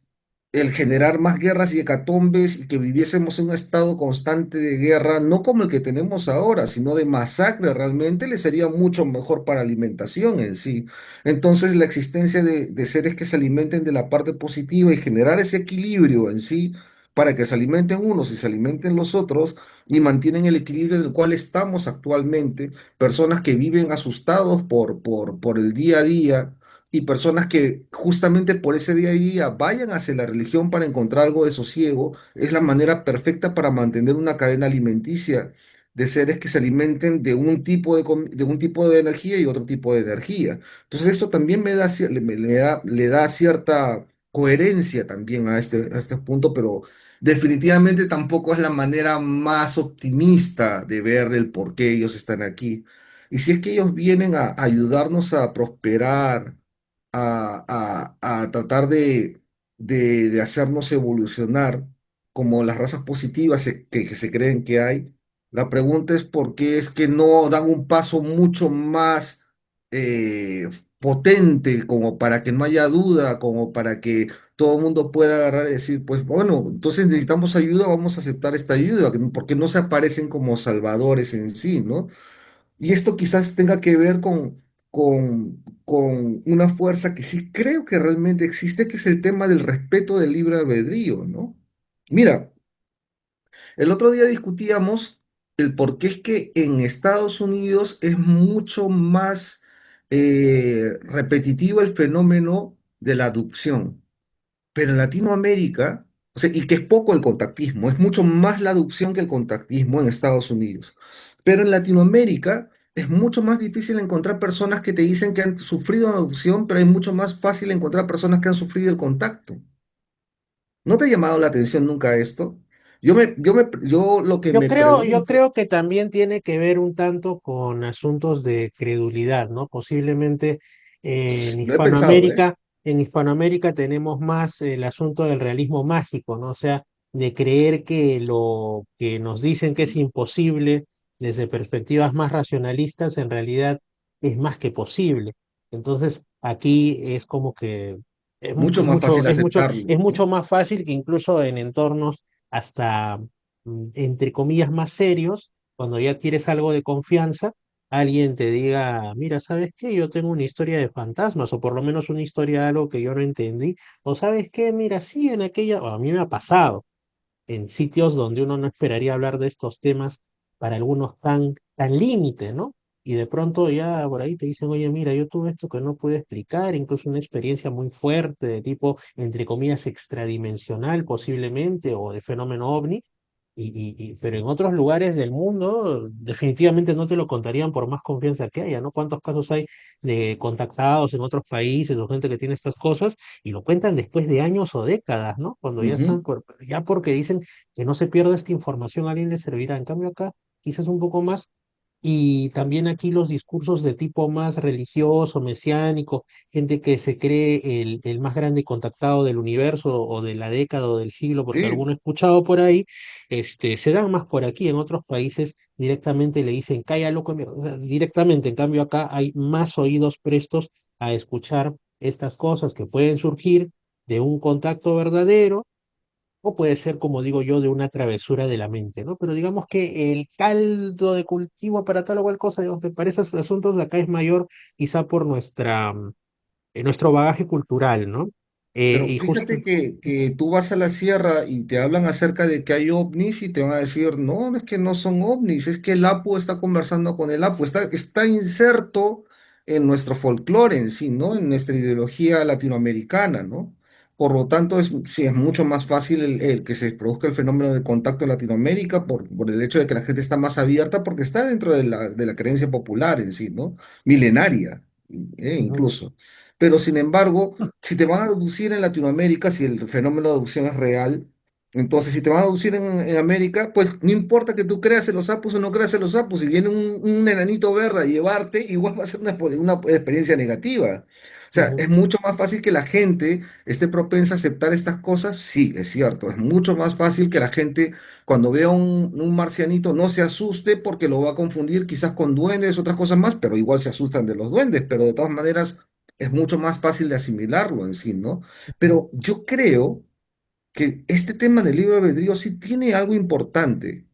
el generar más guerras y hecatombes y que viviésemos en un estado constante de guerra, no como el que tenemos ahora, sino de masacre realmente, le sería mucho mejor para alimentación en sí. Entonces, la existencia de seres que se alimenten de la parte positiva y generar ese equilibrio en sí, para que se alimenten unos y se alimenten los otros, y mantienen el equilibrio del cual estamos actualmente, personas que viven asustados por el día a día y personas que justamente por ese día a día vayan hacia la religión para encontrar algo de sosiego, es la manera perfecta para mantener una cadena alimenticia de seres que se alimenten de de un tipo de energía y otro tipo de energía. Entonces esto también le da cierta coherencia también a este punto, pero definitivamente tampoco es la manera más optimista de ver el por qué ellos están aquí. Y si es que ellos vienen a ayudarnos a prosperar, a tratar de hacernos evolucionar como las razas positivas que se creen que hay, la pregunta es por qué es que no dan un paso mucho más potente como para que no haya duda, como para que todo el mundo pueda agarrar y decir, pues bueno, entonces necesitamos ayuda, vamos a aceptar esta ayuda, porque no se aparecen como salvadores en sí, ¿no? Y esto quizás tenga que ver con una fuerza que sí creo que realmente existe, que es el tema del respeto del libre albedrío, ¿no? Mira, el otro día discutíamos el por qué es que en Estados Unidos es mucho más repetitivo el fenómeno de la adopción. Pero en Latinoamérica, o sea, y que es poco el contactismo, es mucho más la adopción que el contactismo en Estados Unidos. Pero en Latinoamérica es mucho más difícil encontrar personas que te dicen que han sufrido una adopción, pero es mucho más fácil encontrar personas que han sufrido el contacto. ¿No te ha llamado la atención nunca esto? Yo lo que me Yo pregunto, creo que también tiene que ver un tanto con asuntos de credulidad, ¿no? Posiblemente lo he pensado, ¿eh? En Hispanoamérica tenemos más el asunto del realismo mágico, ¿no? O sea, de creer que lo que nos dicen que es imposible desde perspectivas más racionalistas, en realidad es más que posible. Entonces, aquí es como que Mucho más fácil aceptarlo, es ¿no? mucho más fácil que incluso en entornos hasta entre comillas, más serios, cuando ya tienes algo de confianza, alguien te diga, mira, ¿sabes qué? Yo tengo una historia de fantasmas, o por lo menos una historia de algo que yo no entendí, o ¿sabes qué? Mira, sí, en aquella, o a mí me ha pasado, en sitios donde uno no esperaría hablar de estos temas, para algunos tan límite, ¿no? y de pronto ya por ahí te dicen, oye, mira, yo tuve esto que no pude explicar, incluso una experiencia muy fuerte de tipo, entre comillas, extradimensional posiblemente, o de fenómeno ovni, pero en otros lugares del mundo definitivamente no te lo contarían por más confianza que haya, ¿no? ¿Cuántos casos hay de contactados en otros países o gente que tiene estas cosas y lo cuentan después de años o décadas, ¿no? Cuando ya están, Ujú. ya porque dicen que no se pierda esta información, a alguien le servirá. En cambio acá quizás un poco más y también aquí los discursos de tipo más religioso, mesiánico, gente que se cree el más grande contactado del universo o de la década o del siglo, porque Sí, alguno he escuchado por ahí, se dan más por aquí. En otros países directamente le dicen, calla loco, mierda", o sea, directamente. En cambio acá hay más oídos prestos a escuchar estas cosas que pueden surgir de un contacto verdadero o puede ser, como digo yo, de una travesura de la mente, ¿no? Pero digamos que el caldo de cultivo para tal o cual cosa, digamos que para esos asuntos de acá es mayor, quizá por nuestro bagaje cultural, ¿no? pero Y justo, fíjate que tú vas a la sierra y te hablan acerca de que hay ovnis y te van a decir, no, es que no son ovnis, es que el Apu está conversando con el Apu, está inserto en nuestro folclore en sí, ¿no? En nuestra ideología latinoamericana, ¿no? Por lo tanto, sí, es mucho más fácil el que se produzca el fenómeno de contacto en Latinoamérica por el hecho de que la gente está más abierta, porque está dentro de la creencia popular en sí, ¿no? Milenaria, ujú, incluso. Pero sin embargo, si te van a deducir en Latinoamérica, si el fenómeno de deducción es real, entonces si te van a deducir en América, pues no importa que tú creas en los sapos o no creas en los sapos, si viene un enanito verde a llevarte, igual va a ser una experiencia negativa. O sea, ujú, es mucho más fácil que la gente esté propensa a aceptar estas cosas. Sí, es cierto, es mucho más fácil que la gente cuando vea un marcianito no se asuste porque lo va a confundir quizás con duendes, otras cosas más, pero igual se asustan de los duendes, pero de todas maneras es mucho más fácil de asimilarlo en sí, ¿no? ujú, Pero yo creo que este tema del libre albedrío sí tiene algo importante,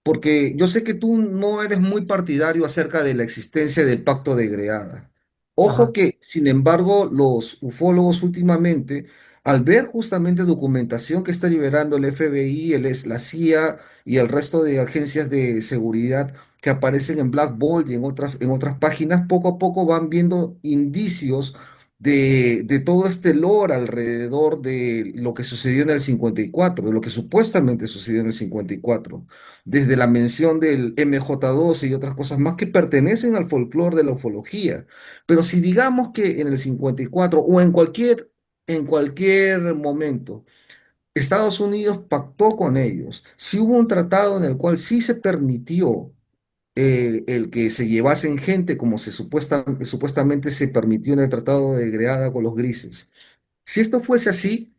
porque yo sé que tú no eres muy partidario acerca de la existencia del pacto de Greada. Ojo ajá, que, sin embargo, los ufólogos últimamente, al ver justamente documentación que está liberando el FBI, la CIA y el resto de agencias de seguridad que aparecen en Black Bolt y en otras páginas, poco a poco van viendo indicios de todo este lore alrededor de lo que sucedió en el 54, de lo que supuestamente sucedió en el 54, desde la mención del MJ12 y otras cosas más que pertenecen al folclore de la ufología. Pero si digamos que en el 54 o en cualquier momento Estados Unidos pactó con ellos, si hubo un tratado en el cual sí se permitió el que se llevasen gente como supuestamente se permitió en el Tratado de Greada con los grises. Si esto fuese así,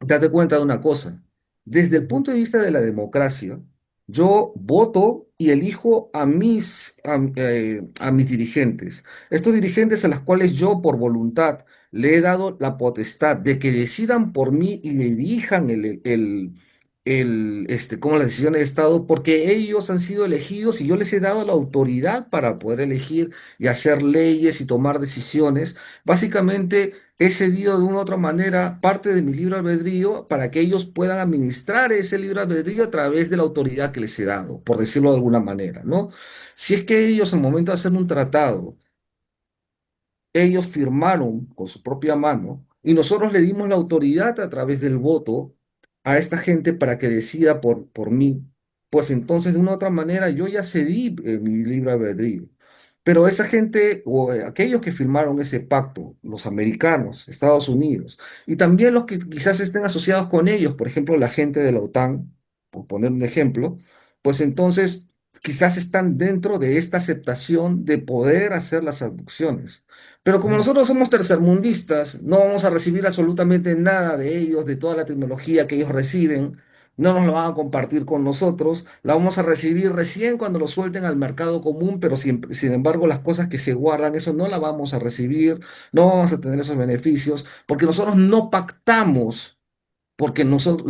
date cuenta de una cosa. Desde el ujú, punto de vista de la democracia, yo voto y elijo a mis dirigentes. Estos dirigentes a los cuales yo por voluntad le he dado la potestad de que decidan por mí y le dirijan como las decisiones de Estado, porque ellos han sido elegidos y yo les he dado la autoridad para poder elegir y hacer leyes y tomar decisiones. Básicamente he cedido de una u otra manera parte de mi libre albedrío para que ellos puedan administrar ese libre albedrío a través de la autoridad que les he dado, por decirlo de alguna manera, ¿no? Si es que ellos al momento de hacer un tratado ellos firmaron con su propia mano y nosotros le dimos la autoridad a través del voto a esta gente para que decida por mí. Pues entonces, de una u otra manera, yo ya cedí mi libre albedrío. Pero esa gente, o aquellos que firmaron ese pacto, los americanos, Estados Unidos, y también los que quizás estén asociados con ellos, por ejemplo, la gente de la OTAN, por poner un ejemplo, pues entonces quizás están dentro de esta aceptación de poder hacer las abducciones. Pero como ujú, nosotros somos tercermundistas, no vamos a recibir absolutamente nada de ellos, de toda la tecnología que ellos reciben, no nos lo van a compartir con nosotros, la vamos a recibir recién cuando lo suelten al mercado común, pero sin embargo las cosas que se guardan, eso no la vamos a recibir, no vamos a tener esos beneficios, porque nosotros no pactamos porque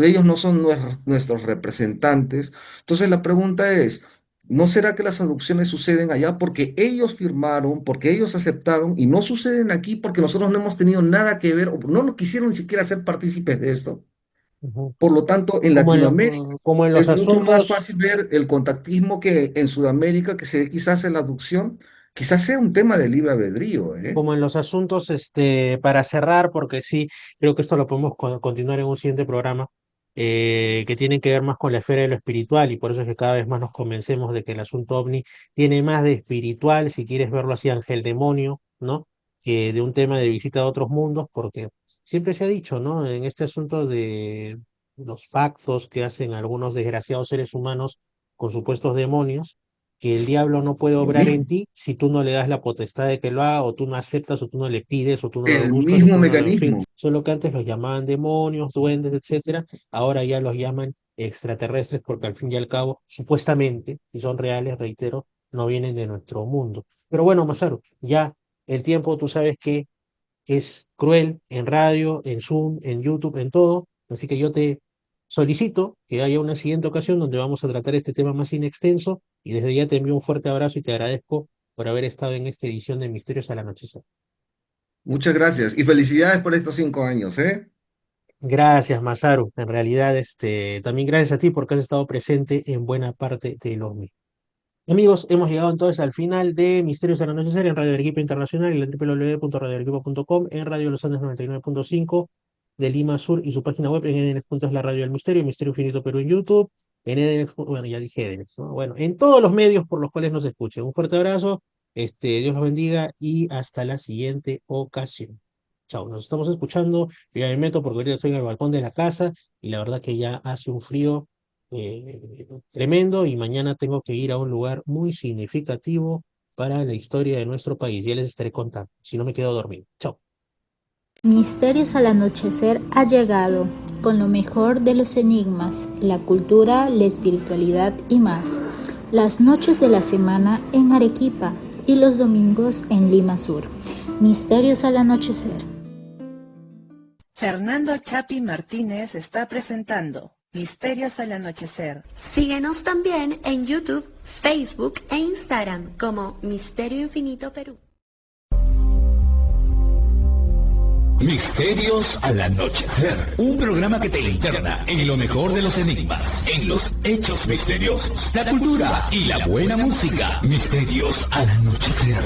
ellos no son nuestros representantes. Entonces la pregunta es, ¿no será que las adopciones suceden allá porque ellos firmaron, porque ellos aceptaron y no suceden aquí porque nosotros no hemos tenido nada que ver o no nos quisieron ni siquiera ser partícipes de esto? ujú. Por lo tanto, en Como Latinoamérica como en los es mucho más asuntos. fácil ver el contactismo que en Sudamérica, que se ve quizás en la abducción, quizás sea un tema de libre albedrío, ¿eh? Como en los asuntos, para cerrar, porque sí, creo que esto lo podemos continuar en un siguiente programa, que tienen que ver más con la esfera de lo espiritual, y por eso es que cada vez más nos convencemos de que el asunto ovni tiene más de espiritual, si quieres verlo así, ángel demonio, ¿no? Que de un tema de visita a otros mundos, porque siempre se ha dicho, ¿no? En este asunto de los pactos que hacen algunos desgraciados seres humanos con supuestos demonios, que el diablo no puede Lo obrar mismo, en ti si tú no le das la potestad de que lo haga, o tú no aceptas, o tú no le pides, o tú no lo el buscas, o mismo tú no lo, en fin. mecanismo. Solo que antes los llamaban demonios, duendes, etcétera, ahora ya los llaman extraterrestres, porque al fin y al cabo, supuestamente, y son reales, reitero, no vienen de nuestro mundo. Pero bueno, Masaru, ya el tiempo, tú sabes que es cruel en radio, en Zoom, en YouTube, en todo. Así que yo te solicito que haya una siguiente ocasión donde vamos a tratar este tema más inextenso, y desde ya te envío un fuerte abrazo y te agradezco por haber estado en esta edición de Misterios al Anochecer. Muchas gracias y felicidades por estos 5 años, ¿eh? Gracias, Masaru. En realidad, también gracias a ti porque has estado presente en buena parte de los míos. Amigos, hemos llegado entonces al final de Misterios al Anochecer en Radio Arequipa Internacional y la www.radioarequipa.com, en Radio Los Andes 99.5 de Lima Sur, y su página web en EDNX. Es la Radio del Misterio, Misterio Infinito Perú en YouTube, en EDNX, bueno, ya dije EDNX, ¿no? Bueno, en todos los medios por los cuales nos escuchen. Un fuerte abrazo, Dios los bendiga y hasta la siguiente ocasión. Chao, nos estamos escuchando. Yo ya me meto porque ahorita estoy en el balcón de la casa y la verdad que ya hace un frío tremendo, y mañana tengo que ir a un lugar muy significativo para la historia de nuestro país. Ya les estaré contando, si no me quedo dormido. Chao. Misterios al Anochecer ha llegado con lo mejor de los enigmas, la cultura, la espiritualidad y más. Las noches de la semana en Arequipa y los domingos en Lima Sur. Misterios al Anochecer. Fernando Chapi Martínez está presentando Misterios al Anochecer. Síguenos también en YouTube, Facebook e Instagram como Misterio Infinito Perú. Misterios al Anochecer, un programa que te interna en lo mejor de los enigmas, en los hechos misteriosos, la cultura y la buena música. Misterios al Anochecer.